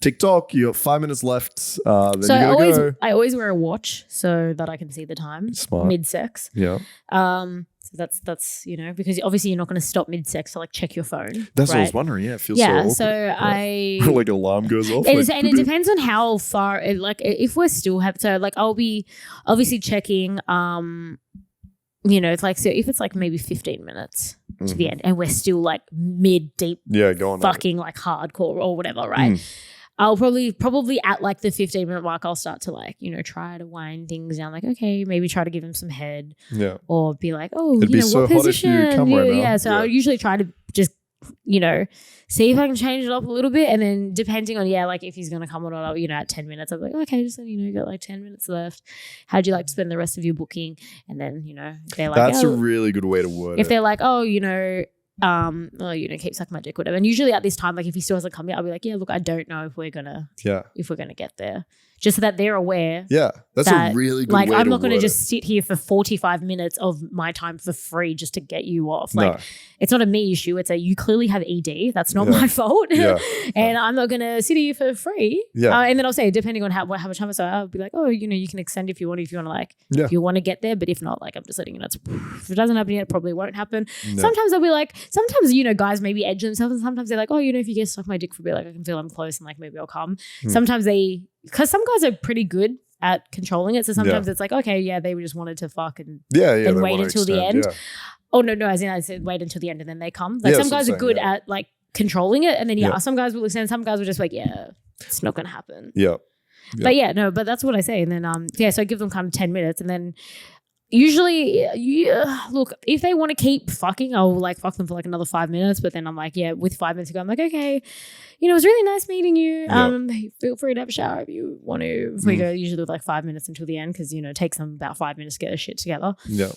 TikTok, you have 5 minutes left, then so you gotta go. I always wear a watch so that I can see the time. Smart. Mid-sex. Yeah. So that's because obviously you're not going to stop mid-sex to like check your phone. That's what I was wondering. Yeah, it feels so awkward. So like alarm goes off. And it depends on how far. If we're still I'll be obviously checking. It's like so if it's like maybe 15 minutes to the end and we're still like mid deep. Yeah, go on. Fucking like hardcore or whatever, right? I'll probably at like the 15-minute mark, I'll start to like, try to wind things down. Like, okay, maybe try to give him some head. Yeah. Or be like, oh, It'd be so what hot position? if you come right now. Yeah. So I'll usually try to just see if I can change it up a little bit. And then depending on, like if he's going to come or not, at 10 minutes, I'm like, okay, just so you got like 10 minutes left. How'd you like to spend the rest of your booking? And then, if they're like, that's a really good way to word it. If they're like, keep sucking my dick, whatever. And usually at this time, like if he still hasn't come yet, I'll be like, look, I don't know if we're gonna get there. Just so that they're aware. Yeah, that's a really good way to word it. I'm not going to just sit here for 45 minutes of my time for free just to get you off. Like, it's not a me issue. It's you clearly have ED. That's not my fault. Yeah. And I'm not going to sit here for free. Yeah. And then I'll say, depending on how much time I'll be like, you can extend if you want if you want to get there. But if not, like, I'm just letting you know. If it doesn't happen yet, it probably won't happen. No. Sometimes I'll be like, guys maybe edge themselves, and sometimes they're like, if you just suck my dick for a bit, like I can feel I'm close and like maybe I'll come. Sometimes because some guys are pretty good at controlling it. So sometimes it's like, okay, they just wanted to fuck and wait until the end. Yeah. Oh, no, as in I said wait until the end and then they come. Like some guys are good at like controlling it, and then some guys will extend, some guys will just like, it's not going to happen. Yeah. But that's what I say. And then, so I give them kind of 10 minutes, and then usually, look, if they want to keep fucking, I'll like fuck them for like another 5 minutes. But then I'm like, with 5 minutes to go, I'm like, okay, it was really nice meeting you. Feel free to have a shower if you want to. We go usually with like 5 minutes until the end because, it takes them about 5 minutes to get their shit together. Yeah.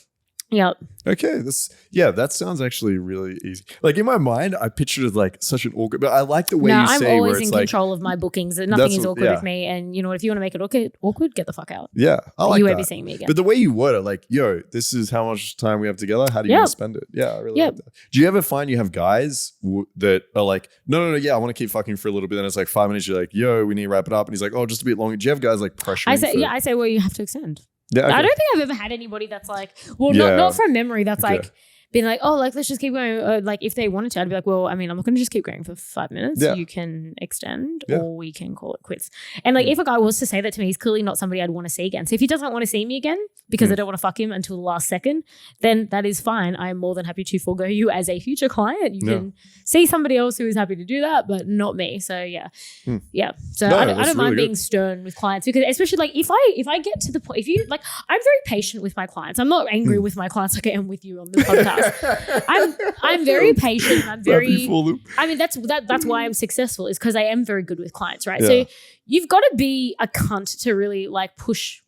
Yep. Okay. That sounds actually really easy. Like in my mind, I pictured it like such an awkward, but I like the way you say I'm always where it's in control of my bookings. Nothing is awkward with me. And if you want to make it awkward, get the fuck out. Yeah. I like you that. won't be seeing me again. But the way you word it, like, this is how much time we have together. How do you want to spend it? Yeah. I really like that. Do you ever find you have guys that are like, no, I want to keep fucking for a little bit. Then it's like 5 minutes. You're like, we need to wrap it up. And he's like, just a bit longer. Do you have guys like pressuring? I say, well, you have to extend. Yeah, okay. I don't think I've ever had anybody that's like, not from memory, that's like been like, let's just keep going. Like if they wanted to, I'd be like, well, I mean, I'm not going to just keep going for 5 minutes. Yeah. You can extend or we can call it quits. And like if a guy was to say that to me, he's clearly not somebody I'd want to see again. So if he doesn't want to see me again because I don't want to fuck him until the last second, then that is fine. I'm more than happy to forego you as a future client. You can see somebody else who is happy to do that, but not me. So yeah. So I don't mind being stern with clients, because especially like if I get to the point, if you like, I'm very patient with my clients. I'm not angry with my clients like I am with you on the podcast. I'm very patient. I'm very. I mean, that's why I'm successful, is because I am very good with clients, right? Yeah. So you've got to be a cunt to really like push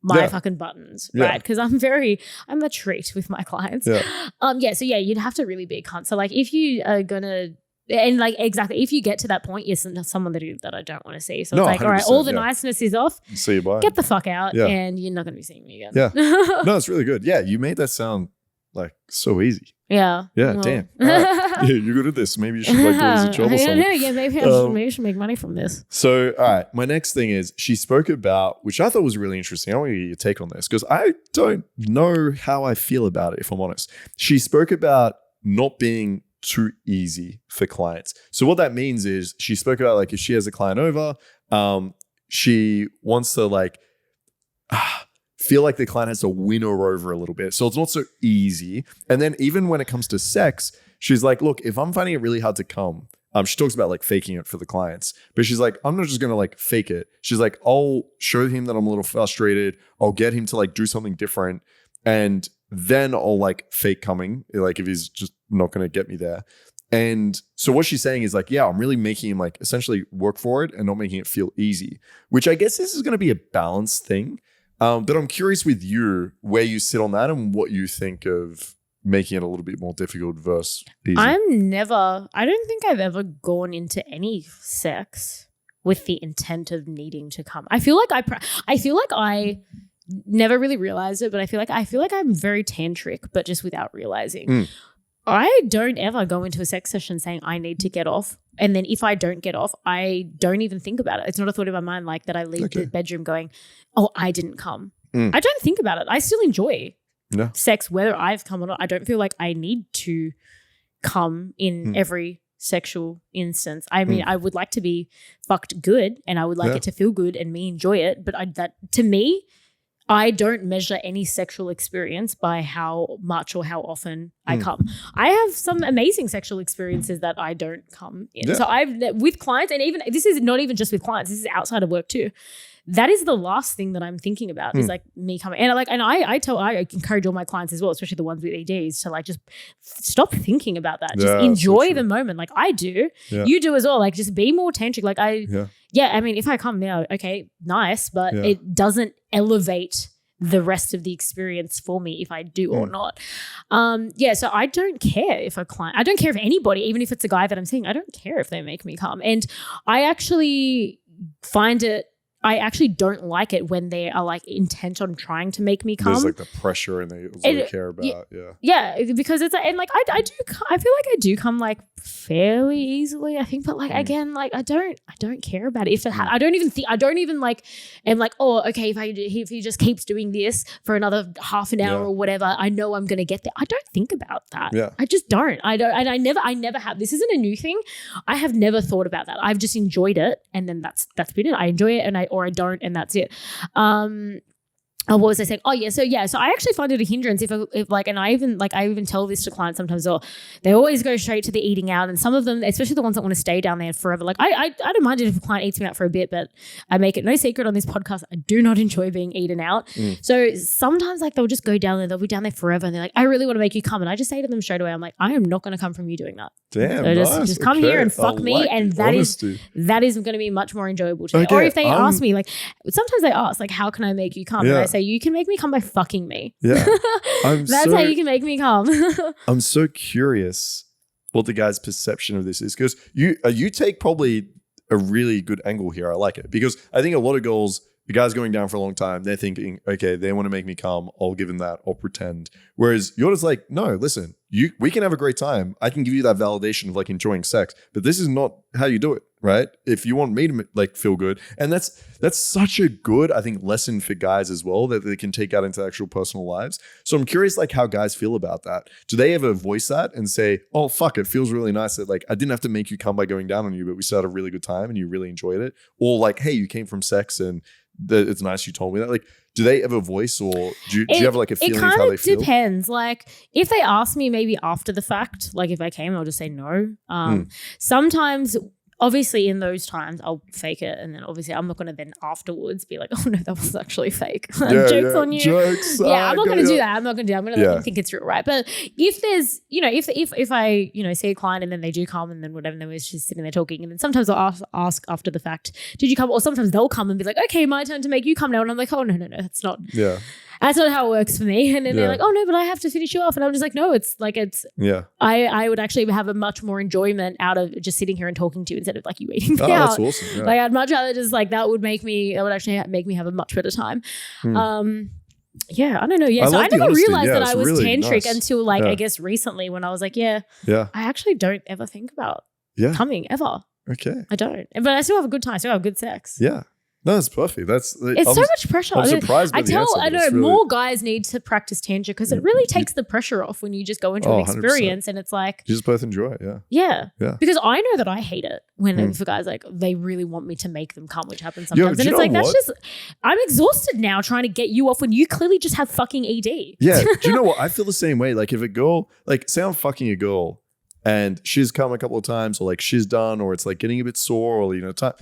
my fucking buttons, right? Because I'm a treat with my clients. Yeah. So you'd have to really be a cunt. So like if you are gonna. And like exactly, if you get to that point, yes, someone that I don't want to see. So it's like, all right, all the niceness is off. See you, bye. Get the fuck out, and you're not going to be seeing me again. Yeah, no, it's really good. Yeah, you made that sound like so easy. Yeah. Yeah. Well. Damn. Right. You're good at this. Maybe you should like do as a job or something. Yeah. Maybe I should make money from this. So, all right. My next thing is she spoke about, which I thought was really interesting. I want to get your take on this because I don't know how I feel about it, if I'm honest. She spoke about not being too easy for clients. So what that means is she spoke about like if she has a client over, she wants to like feel like the client has to win her over a little bit. So it's not so easy. And then even when it comes to sex, she's like, look, if I'm finding it really hard to come, she talks about like faking it for the clients, but she's like, I'm not just going to like fake it. She's like, I'll show him that I'm a little frustrated. I'll get him to like do something different. And then I'll like fake coming, like if he's just not going to get me there. And so what she's saying is like, I'm really making him like essentially work for it and not making it feel easy, which I guess this is going to be a balanced thing. But I'm curious with you where you sit on that and what you think of making it a little bit more difficult versus easy. I don't think I've ever gone into any sex with the intent of needing to come. I feel like I never really realized it, but I feel like I'm very tantric, but just without realizing. I don't ever go into a sex session saying I need to get off. And then if I don't get off, I don't even think about it. It's not a thought in my mind like that I leave the bedroom going, I didn't come. I don't think about it. I still enjoy sex, whether I've come or not. I don't feel like I need to come in every sexual instance. I mean, I would like to be fucked good and I would like it to feel good and me enjoy it. But to me, I don't measure any sexual experience by how much or how often I come. I have some amazing sexual experiences that I don't come in. So with clients, and even this is not even just with clients, this is outside of work too. that is the last thing that I'm thinking about is like me coming. And I encourage all my clients as well, especially the ones with EDs, to like just stop thinking about that. Just enjoy the moment. Like I do. Yeah. You do as well. Like just be more tantric. Like I mean, if I come now, okay, nice, but it doesn't elevate the rest of the experience for me if I do or not. So I don't care if a client, I don't care if anybody, even if it's a guy that I'm seeing, I don't care if they make me come. And I actually I actually don't like it when they are like intent on trying to make me come. There's like the pressure and they also care about, Yeah, because it's and like I feel like I do come like fairly easily, I think, but like again, like I don't care about it. If it I don't even like am like, oh, okay, if he just keeps doing this for another half an hour or whatever, I know I'm gonna get there. I don't think about that. Yeah. I just don't. I never have. This isn't a new thing. I have never thought about that. I've just enjoyed it, and then that's been it. I enjoy it, or I don't, and that's it. What was I saying? Oh yeah, so I actually find it a hindrance if I even tell this to clients sometimes. Or they always go straight to the eating out, and some of them, especially the ones that want to stay down there forever. Like I don't mind it if a client eats me out for a bit, but I make it no secret on this podcast, I do not enjoy being eaten out. So sometimes like they'll just go down there, they'll be down there forever, and they're like, I really want to make you come, and I just say to them straight away, I'm like, I am not going to come from you doing that. Damn, so just come here and fuck me, and that is going to be much more enjoyable to me. Or if they ask me, like sometimes they ask, like, how can I make you come? And I say, you can make me come by fucking me. Yeah. That's how you can make me come. I'm so curious what the guy's perception of this is, because you take probably a really good angle here. I like it, because I think a lot of girls, the guy's going down for a long time, they're thinking, okay, they want to make me come, I'll give them that, I'll pretend. Whereas you're just like, no, listen, we can have a great time. I can give you that validation of like enjoying sex, but this is not how you do it, right? If you want me to like feel good. And that's such a good, I think, lesson for guys as well, that they can take out into actual personal lives. So I'm curious like how guys feel about that. Do they ever voice that and say, oh, fuck, it feels really nice that like I didn't have to make you come by going down on you, but we still had a really good time and you really enjoyed it? Or like, hey, you came from sex and it's nice you told me that. Like, do they ever voice, or do you have like a feeling of how they feel? It depends. Like if they ask me maybe after the fact, like if I came, I'll just say no. Sometimes, obviously in those times I'll fake it, and then obviously I'm not going to then afterwards be like, oh no, that was actually fake. Jokes on you. Jokes. I'm not going to do that. I'm not going to do that. I'm going to think it's real, right? But if there's, if I, see a client and then they do come and then whatever, and then we're just sitting there talking, and then sometimes I'll ask after the fact, did you come? Or sometimes they'll come and be like, okay, my turn to make you come now. And I'm like, oh no, that's not. Yeah. That's not how it works for me. And then they're like, oh no, but I have to finish you off. And I'm just like, no, it's like, I would actually have a much more enjoyment out of just sitting here and talking to you instead of like you eating me out. That's awesome. Yeah. Like I'd much rather just like, that would actually make me have a much better time. Yeah, I don't know. Yeah, so I never realized that I was really tantric until like, I guess recently when I was like, I actually don't ever think about coming ever. Okay. I don't. But I still have a good time. I still have good sex. Yeah. No, that's perfect. It's so much pressure. I'm surprised by the answer. I know more guys need to practice tantra, because it really takes the pressure off when you just go into an experience 100%. And it's like you just both enjoy it. Yeah. Because I know that I hate it when for guys like they really want me to make them come, which happens sometimes. And it's like that's just I'm exhausted now trying to get you off when you clearly just have fucking ED. Yeah. Do you know what? I feel the same way. Like if a girl, like say I'm fucking a girl and she's come a couple of times, or like she's done, or it's like getting a bit sore, or time.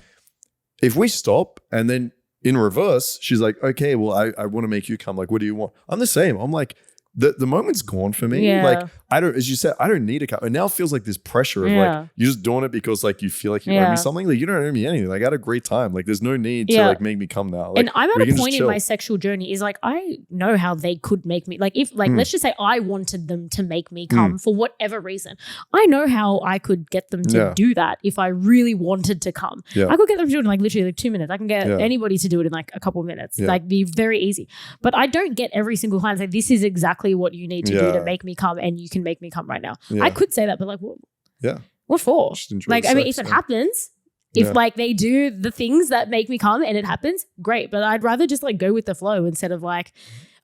If we stop and then in reverse, she's like, okay, well, I want to make you come. Like, what do you want? I'm the same. I'm like, the moment's gone for me. Yeah. Like, I don't, as you said, I don't need a cut. It now feels like this pressure of like, you're just doing it because like you feel like you owe me something. Like, you don't owe me anything. Like, I had a great time. Like, there's no need to like make me come now. Like, and I'm at a point in my sexual journey is like, I know how they could make me, like, if like, let's just say I wanted them to make me come for whatever reason. I know how I could get them to do that if I really wanted to come. I could get them to do it in like literally like 2 minutes. I can get anybody to do it in like a couple of minutes. Like, be very easy. But I don't get every single client say, this is exactly what you need to do to make me come, and you can make me come right now. I could say that, but like, what? Yeah. What for? Like, I mean, if it happens, if like they do the things that make me come and it happens, great. But I'd rather just like go with the flow instead of like,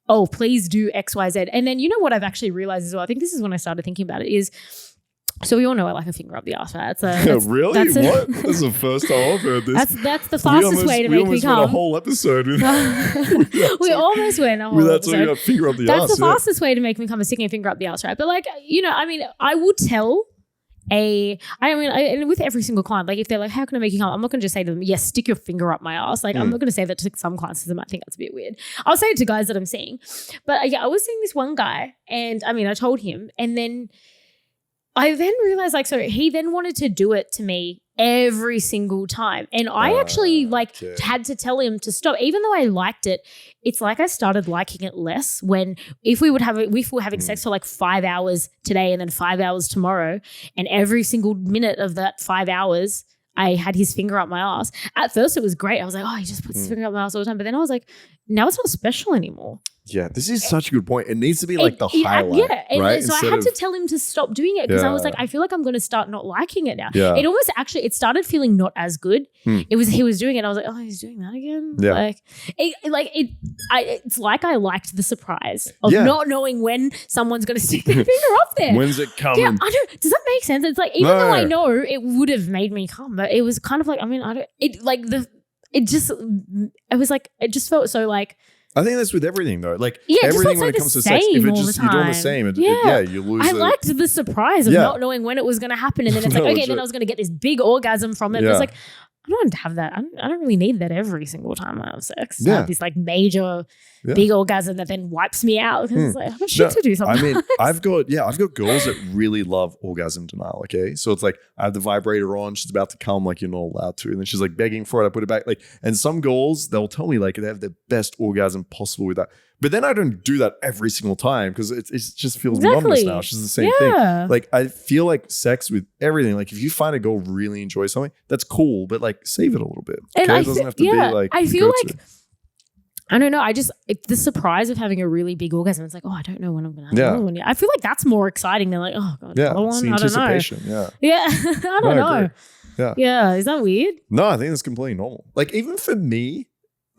oh, please do X, Y, Z. And then, you know what I've actually realized as well? I think this is when I started thinking about it is, so we all know I like a finger up the arse, right? So really? What? This is the first time I've heard this. That's the fastest way to make me come. We almost went a whole episode with we almost went a whole episode. Talking about finger up the arse. That's the fastest way to make me come, is sticking a finger up the arse, right? But like, I mean, I would tell and with every single client, like if they're like, how can I make you come? I'm not going to just say to them, yes, stick your finger up my ass. Like I'm not going to say that to some clients because they might think that's a bit weird. I'll say it to guys that I'm seeing. But yeah, I was seeing this one guy and I told him, and then I then realized so he then wanted to do it to me every single time. And I actually had to tell him to stop. Even though I liked it, it's like I started liking it less when if we were having sex for 5 hours today and then 5 hours tomorrow, and every single minute of that 5 hours I had his finger up my ass. At first it was great. I was like, oh, he just puts his finger up my ass all the time. But then I was like, now it's not special anymore. Yeah, this is such a good point. It needs to be the highlight. Yeah, and right? so I had to tell him to stop doing it because I was like, I feel like I'm going to start not liking it now. Yeah. It almost it started feeling not as good. He was doing it. I was like, oh, he's doing that again. Yeah. It's like I liked the surprise of not knowing when someone's going to stick their finger up there. When's it coming? Yeah, does that make sense? It's like even though I know it would have made me come, but it was kind of like it just felt so like. I think that's with everything though. Everything when it comes to sex, if you're doing the same, you lose. I liked the surprise of not knowing when it was going to happen, and then it's then I was going to get this big orgasm from it. Yeah. It's like I don't want to have that. I don't really need that every single time I have sex. Yeah. I have this major big orgasm that then wipes me out. It's like I've got shit to do sometimes. I've got girls that really love orgasm denial. Okay, so it's like I have the vibrator on, she's about to come, you're not allowed to, and then she's begging for it. I put it back, and some girls they'll tell me they have the best orgasm possible with that. But then I don't do that every single time because it just feels monotonous now. It's just the same thing. I feel like sex with everything. If you find a girl really enjoys something, that's cool. But save it a little bit. Okay? It doesn't have to be I feel I don't know. The surprise of having a really big orgasm. It's I don't know when I'm going to have another one. I feel like that's more exciting than oh god, another one. I don't know. Yeah, I don't know. Yeah, is that weird? No, I think that's completely normal. Even for me,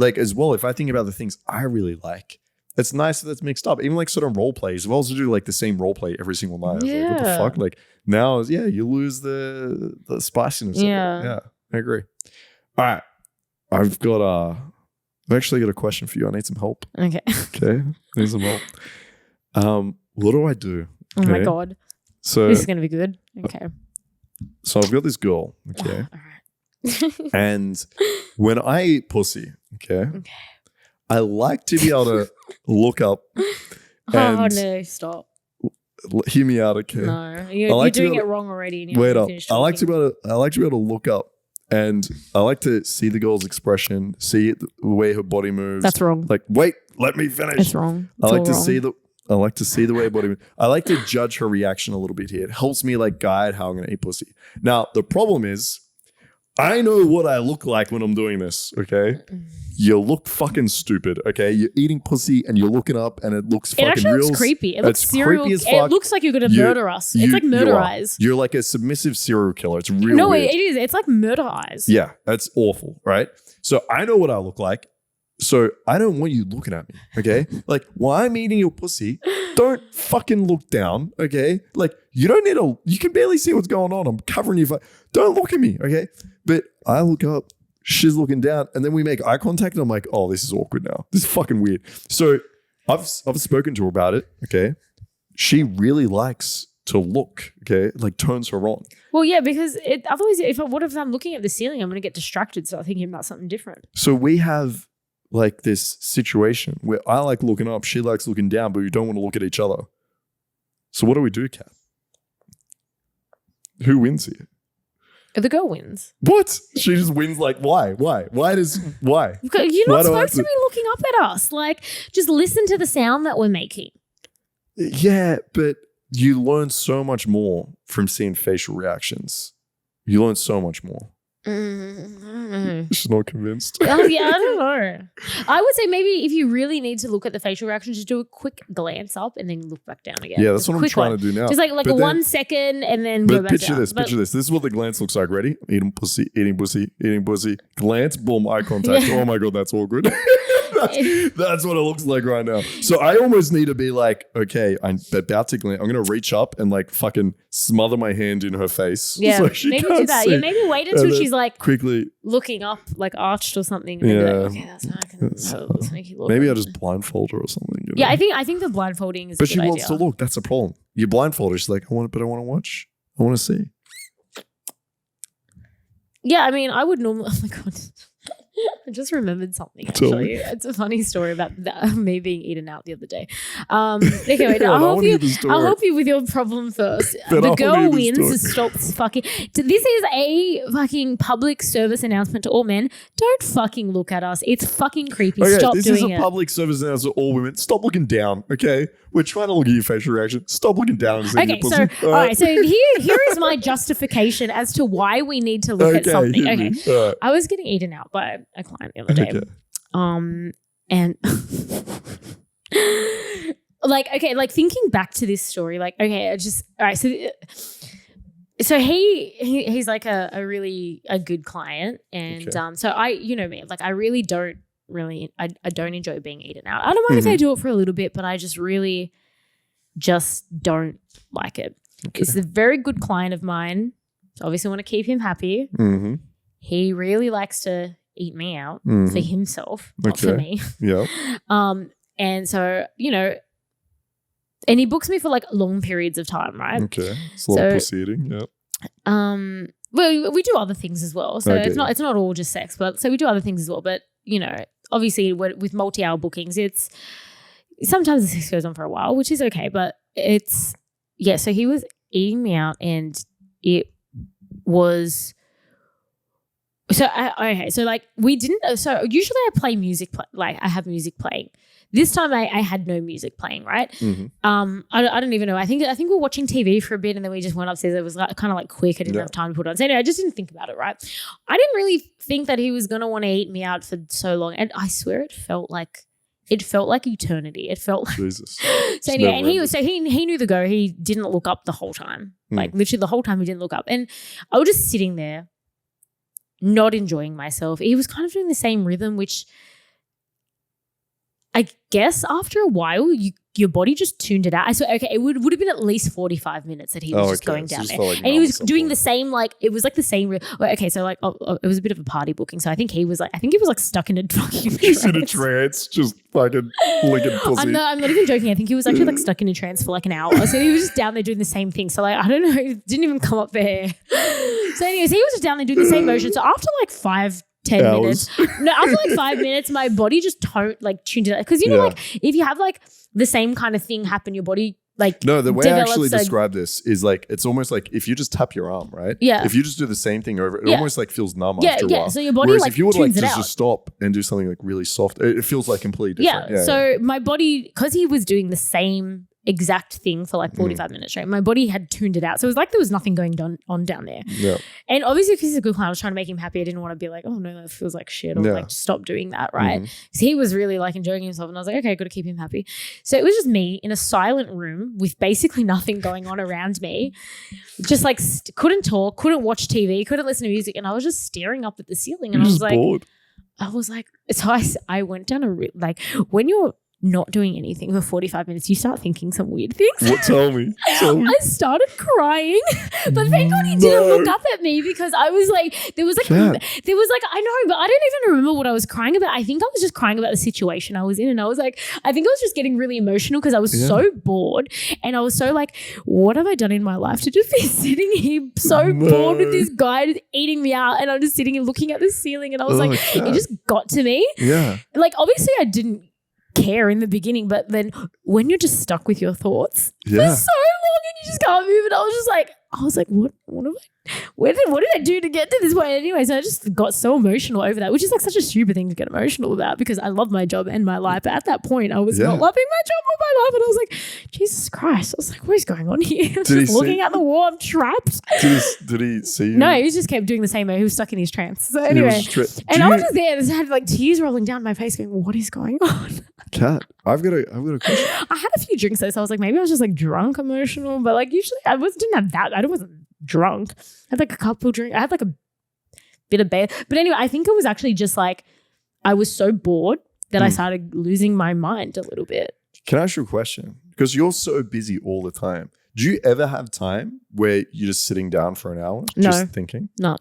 as well, if I think about the things I really like. It's nice that it's mixed up. Even sort of role plays. We also do the same role play every single night. Yeah. What the fuck? Now, you lose the spiciness. Yeah. Yeah, I agree. All right. I've actually got a question for you. I need some help. Okay. Okay. Need some help. What do I do? Oh my God. So this is going to be good. Okay. So I've got this girl. Okay. All right. And when I eat pussy, okay. I like to be able to look up and oh no, stop. Hear me out, okay? No, you're doing it wrong already. And wait up. I like to be able to look up, and I like to see the girl's expression, see the way her body moves. That's wrong. Wait, let me finish. That's wrong. I like to see the way her body moves. I like to judge her reaction a little bit here. It helps me guide how I'm going to eat pussy. Now, the problem is I know what I look like when I'm doing this, okay? You look fucking stupid, okay? You're eating pussy and you're looking up and it looks fucking real. It actually looks creepy. It looks serial. Creepy as fuck. It looks like you're going to murder us. It's like Murder Eyes. You're like a submissive serial killer. It's real No, weird. It is. It's like Murder Eyes. Yeah, that's awful, right? So I know what I look like. So I don't want you looking at me, okay? While I'm eating your pussy, don't fucking look down, okay? You don't need you can barely see what's going on. I'm covering you. Don't look at me, okay? But I look up, she's looking down, and then we make eye contact, and I'm like, oh, this is awkward now. This is fucking weird. So I've spoken to her about it, okay? She really likes to look, okay? Turns her on. Well, yeah, because otherwise, what if I'm looking at the ceiling, I'm going to get distracted, start thinking about something different. So we have this situation where I like looking up, she likes looking down, but we don't want to look at each other. So what do we do, Kat? Who wins here? The girl wins. What? She just wins. Why? Why? Why? You're not supposed to be looking up at us. Just listen to the sound that we're making. Yeah, but you learn so much more from seeing facial reactions. You learn so much more. I don't know. She's not convinced. Oh, yeah, I don't know. I would say maybe if you really need to look at the facial reaction, just do a quick glance up and then look back down again. Yeah, that's what I'm trying to do now. Just like a 1 second and then go back down. Picture this. This is what the glance looks like. Ready? Eating pussy, eating pussy, eating pussy. Glance, boom, eye contact. Yeah. Oh my God, that's awkward. That's what it looks like right now. So I almost need to be okay, I'm about to glance. I'm going to reach up and fucking smother my hand in her face. Yeah, so she maybe can't do that. see. Yeah, maybe wait until she's quickly looking up, arched or something. And okay, that's not going to make you look. Maybe I'll just blindfold her or something. You know? Yeah, I think the blindfolding is. But she wants to look. That's a problem. You blindfold her. She's like, I want to watch. I want to see. Yeah, I mean, I would normally. Oh my god, I just remembered something. Actually, it's a funny story about me being eaten out the other day. Okay, wait. I'll help you with your problem first. The girl wins. Stops fucking. This is a fucking public service announcement to all men. Don't fucking look at us. It's fucking creepy. Okay, Stop doing it. This is a public service announcement to all women. Stop looking down. Okay, we're trying to look at your facial reaction. Stop looking down. Okay, so all right. So here is my justification as to why we need to look at something. Okay, right. I was getting eaten out by a client the other day. Okay. And like thinking back to this story, like, okay, all right. So he's like a really good client, and so you know me, like I really don't I don't enjoy being eaten out. I don't mind if I do it for a little bit, but I just really don't like it. Okay. It's a very good client of mine. So obviously want to keep him happy. Mm-hmm. He really likes to eat me out for himself, not for me. Yeah. And so, you know, and he books me for like long periods of time, right? Okay. It's a lot of proceeding. Yep. Well, we do other things as well. So it's not all just sex, but so we do other things as well. But, you know, obviously with multi-hour bookings, it's sometimes the sex goes on for a while, which is okay, but so he was eating me out, and it was so like we didn't. So usually I play music, like I have music playing. This time I had no music playing, right? Mm-hmm. I don't even know. I think we were watching TV for a bit, and then we just went upstairs. It was like, kind of like quick. I didn't have time to put it on. So anyway, I just didn't think about it, right? I didn't really think that he was gonna want to eat me out for so long, and I swear it felt like eternity. It felt like Jesus. So anyway, and he knew the go. He didn't look up the whole time. Like literally the whole time he didn't look up. And I was just sitting there not enjoying myself. He was kind of doing the same rhythm, which I guess after a while your body just tuned it out. It would have been at least 45 minutes that he was just going down there. Like, and he was doing the same, like it was like the same. It was a bit of a party booking. So I think he was stuck in a fucking trance. He's in a trance, just fucking licking pussy. I'm not even joking. I think he was actually like stuck in a trance for like an hour. So he was just down there doing the same thing. So like, I don't know, it didn't even come up there. So anyways, he was just down there doing the same motion. So after like 10 minutes. No, after like 5 minutes, my body just tuned it out. Because you know, like if you have like the same kind of thing happen, your body like no, the way I actually describe this is like it's almost like if you just tap your arm, right? Yeah. If you just do the same thing over, it almost like feels numb after a while. So your body whereas like if you would like just stop and do something like really soft, it feels like completely different. Yeah. So my body, because he was doing the same exact thing for like 45 minutes straight, my body had tuned it out. So it was like there was nothing going on down there. Yeah. And obviously if he's a good client, I was trying to make him happy. I didn't want to be like, oh no, that feels like shit, or like stop doing that, right? Because he was really like enjoying himself, and I was like, okay, got to keep him happy. So it was just me in a silent room with basically nothing going on around me, just like couldn't talk, couldn't watch TV, couldn't listen to music, and I was just staring up at the ceiling, and I was like bored. I was like, so I went down like when you're not doing anything for 45 minutes, you start thinking some weird things. What? Tell me. I started crying, but thank God he didn't look up at me, because I was like, there was like, I know, but I don't even remember what I was crying about. I think I was just crying about the situation I was in, and I was like, I think I was just getting really emotional because I was so bored, and I was so like, what have I done in my life to just be sitting here so bored with this guy just eating me out, and I'm just sitting and looking at the ceiling, and I was like, it just got to me. Yeah. Like obviously I didn't care in the beginning, but then when you're just stuck with your thoughts for so long and you just can't move it, I was like, what did I do to get to this point? Anyway, so I just got so emotional over that, which is like such a stupid thing to get emotional about, because I love my job and my life. But at that point, I was not loving my job or my life, and I was like, Jesus Christ! I was like, what is going on here? I was just looking at the wall. I'm trapped. Did he see you? No, he just kept doing the same. He was stuck in his trance. So anyway, I was just there. I had like tears rolling down my face, going, "What is going on?" Kat, I've got a question. I had a few drinks though, so I was like, maybe I was just like drunk, emotional, but like usually I didn't have that. I wasn't drunk. I had like a couple drinks. I had like a bit of beer. But anyway, I think it was actually just like I was so bored that I started losing my mind a little bit. Can I ask you a question? Because you're so busy all the time. Do you ever have time where you're just sitting down for an hour just thinking? No.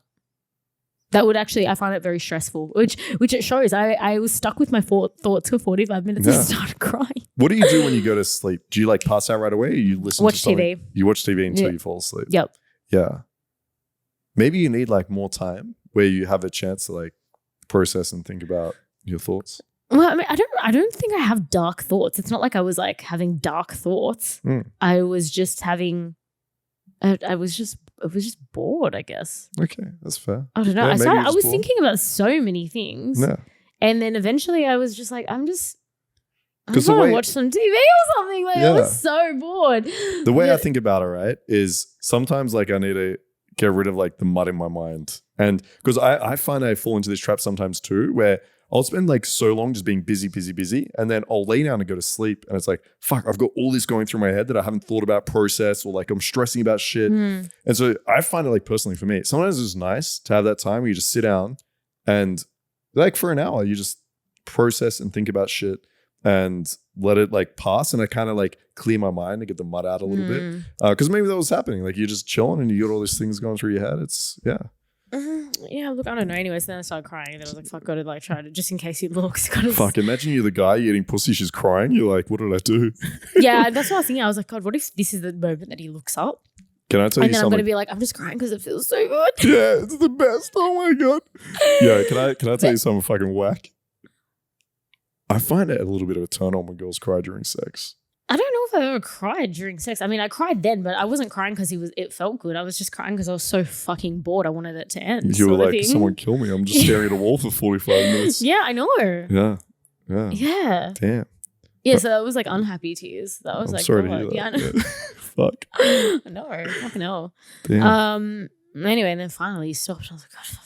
That would actually, I find it very stressful, which it shows. I was stuck with my thoughts for 45 minutes and started crying. What do you do when you go to sleep? Do you like pass out right away, or you listen to something? TV. You watch TV until you fall asleep? Yep. Yeah. Maybe you need like more time where you have a chance to like process and think about your thoughts? Well, I mean, I don't think I have dark thoughts. It's not like I was like having dark thoughts. I was just having, I was just bored, I guess. Okay, that's fair. I don't know. Yeah, I was thinking about so many things. Yeah. And then eventually I was just like, I'm just going to watch some TV or something. Like I was so bored. The way I think about it, right, is sometimes like I need to get rid of like the mud in my mind. And because I find I fall into this trap sometimes too, where I'll spend like so long just being busy. And then I'll lay down and go to sleep. And it's like, fuck, I've got all this going through my head that I haven't thought about, process, or like I'm stressing about shit. And so I find it like personally for me, sometimes it's nice to have that time where you just sit down and like for an hour, you just process and think about shit and let it like pass. And I kind of like clear my mind and get the mud out a little bit. Because maybe that was happening. Like you're just chilling and you got all these things going through your head. It's, yeah, look, I don't know. Anyways, then I started crying, and then I was like, "Fuck, gotta like try to just in case he looks." Gotta fuck, imagine you're the guy eating pussy, she's crying. You're like, "What did I do?" Yeah, that's what I was thinking. I was like, "God, what if this is the moment that he looks up?" Can I tell you something? And then I'm gonna be like, "I'm just crying because it feels so good." Yeah, it's the best. Oh my god. Yeah, can I tell you something fucking whack? I find it a little bit of a turn on when girls cry during sex. I don't know if I've ever cried during sex. I mean, I cried then, but I wasn't crying because it felt good. I was just crying because I was so fucking bored. I wanted it to end. You were like, someone kill me. I'm just staring at a wall for 45 minutes. Yeah, I know. Yeah. Damn. Yeah, so that was like unhappy tears. That was I'm like, sorry to hear that. Yeah, I know. Fuck. No, fucking hell. Damn. Anyway, and then finally he stopped. I was like, God, fuck.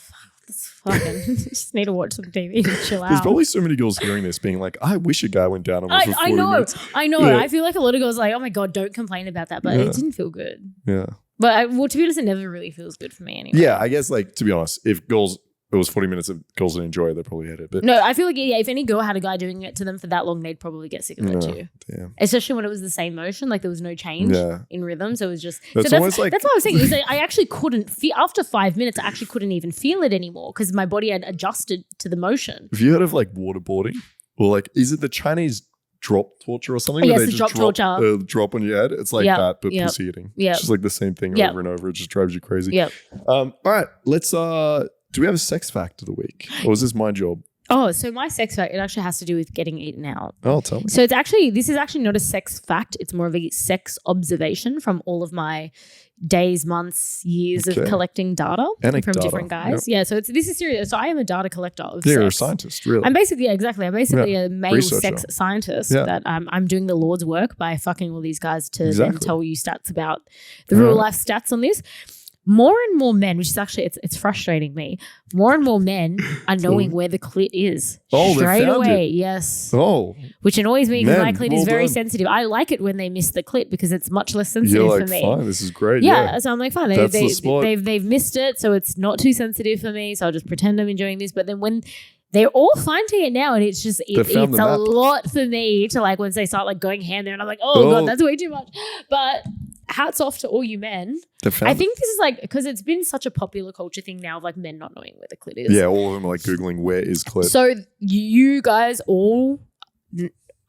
Fucking just need to watch some TV and chill out. There's probably so many girls hearing this being like, I wish a guy went down on me for 40 minutes. I know. Yeah. I feel like a lot of girls are like, oh my God, don't complain about that. But it didn't feel good. Yeah. But to be honest, it never really feels good for me anyway. Yeah, I guess like, to be honest, if it was 40 minutes of girls that enjoy it, they probably hate it. But no, I feel like, if any girl had a guy doing it to them for that long, they'd probably get sick of it too. Damn. Especially when it was the same motion, like there was no change in rhythm. So it was just, that's what I was saying. Is that I actually couldn't feel, after 5 minutes, I actually couldn't even feel it anymore because my body had adjusted to the motion. Have you heard of like waterboarding? Or like, is it the Chinese drop torture or something? Yes, the drop torture. Drop on your head. It's like that, but pussy eating. Yeah. It's just like the same thing over and over. It just drives you crazy. Yeah. All right, let's do we have a sex fact of the week? Or is this my job? Oh, so my sex fact, it actually has to do with getting eaten out. Oh, tell me. So this is actually not a sex fact. It's more of a sex observation from all of my days, months, years of collecting data from different guys. Yep. Yeah, so this is serious. So I am a data collector of sex. You're a scientist, really. I'm basically, exactly. I'm basically a male sex scientist that I'm doing the Lord's work by fucking all these guys to then tell you stats about the real life stats on this. More and more men, which is actually, it's frustrating me, more and more men are knowing where the clit is straight away. Yes. Oh. Which annoys me because my clit is very sensitive. I like it when they miss the clit because it's much less sensitive for me. Fine, this is great. Yeah. So I'm like, fine. They've missed it, so it's not too sensitive for me. So I'll just pretend I'm enjoying this. But then when they're all finding it now, and it's just it's a lot for me to like once they start like going ham there, and I'm like, oh God, that's way too much. But hats off to all you men. I think this is like, because it's been such a popular culture thing now of like men not knowing where the clit is. Yeah, all of them are like Googling where is clit. So you guys all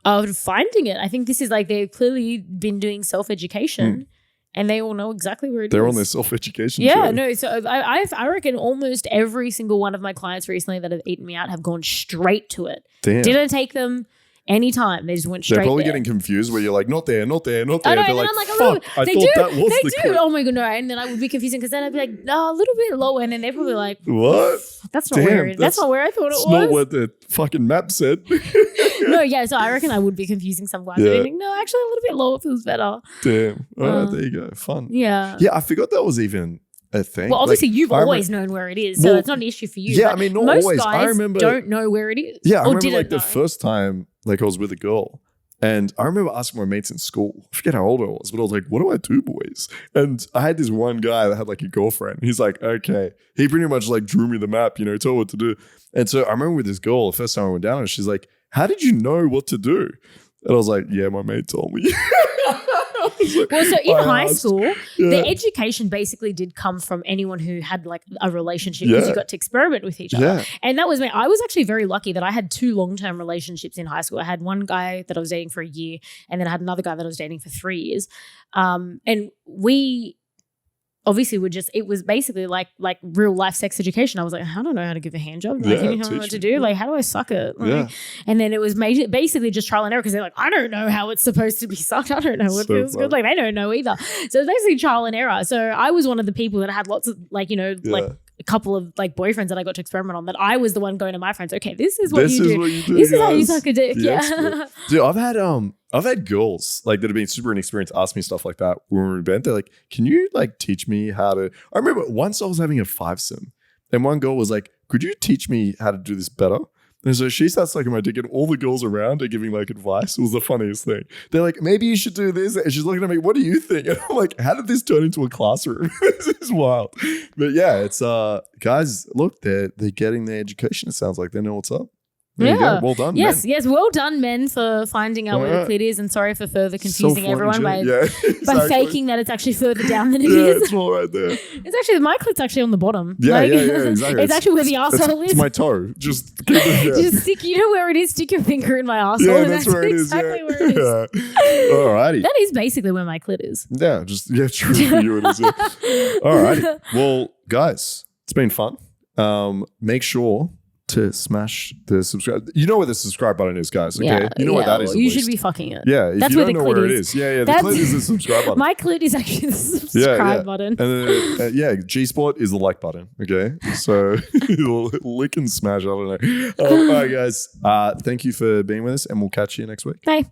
are finding it. I think this is like they've clearly been doing self-education and they all know exactly where it is. They're on their self-education journey. Yeah, no. So I reckon almost every single one of my clients recently that have eaten me out have gone straight to it. Damn. Didn't take them anytime. They just went straight. They're probably there. getting confused where you're like, not there, not there, not there. I know, They're and like, I'm like, fuck, I thought that was the clit. Oh my God, no. And then I would be confusing because then I'd be like, no, a little bit lower. And then they're probably like, what? That's not where that's not where I thought it was. It's not what the fucking map said. No, yeah. So I reckon I would be confusing some guys. Yeah. Think, no, actually a little bit lower feels better. Damn. All right, there you go. Fun. Yeah. Yeah, I forgot that was even a thing. Well, obviously you've always known where it is, so it's not an issue for you. Yeah, I mean, not most always. Guys I remember don't know where it is. Yeah, I remember like the first time like I was with a girl. And I remember asking my mates in school, I forget how old I was, but I was like, what do I do, boys? And I had this one guy that had like a girlfriend. He's like, okay. He pretty much like drew me the map, told me what to do. And so I remember with this girl, the first time I went down, and she's like, how did you know what to do? And I was like, yeah, my mate told me. Like, well, so in high school, the education basically did come from anyone who had like a relationship because you got to experiment with each other. Yeah. And that was me. I was actually very lucky that I had 2 long-term relationships in high school. I had one guy that I was dating for a year, and then I had another guy that I was dating for 3 years. And we obviously it was basically like real life sex education. I was like, I don't know how to give a hand job. Like, can you tell me what to do? Like, how do I suck it? Like, and then it was basically just trial and error because they're like, I don't know how it's supposed to be sucked. I don't know what feels good. Like, they don't know either. So it's basically trial and error. So I was one of the people that had lots of like, you know, like a couple of like boyfriends that I got to experiment on, that I was the one going to my friends, okay, this is what you do. This is how you suck a dick. Yeah. Dude, I've had girls like that have been super inexperienced ask me stuff like that when we were in bed. They're like, can you like teach me how to? I remember once I was having a 5-sim and one girl was like, could you teach me how to do this better? And so she starts sucking my dick and all the girls around are giving like advice. It was the funniest thing. They're like, maybe you should do this. And she's looking at me, what do you think? And I'm like, how did this turn into a classroom? This is wild. But yeah, it's guys, look, they're getting their education. It sounds like they know what's up. There you go. Well done, men. Yes. Well done, men, for finding out where the clit is, and sorry for further confusing everyone by faking that it's actually further down than it is. Yeah, it's all right there. It's actually, my clit's actually on the bottom. Yeah, exactly. It's actually where the arsehole is. It's my toe. Just keep it Just stick, you know where it is? Stick your finger in my arsehole. Yeah, and that's where it is. Exactly where it is. Alrighty. That is basically where my clit is. Yeah, true for you it is. Yeah. Alrighty. Well, guys, it's been fun. Make sure to smash the subscribe. You know where the subscribe button is, guys. Okay, you know what that is. You should be fucking it. Yeah, if that's you where don't the know clit where is. it is. Yeah. The clit is the subscribe button. My clit is actually the subscribe button. And then, G Spot is the like button. Okay, so lick and smash. I don't know. All right, guys. Thank you for being with us, and we'll catch you next week. Bye.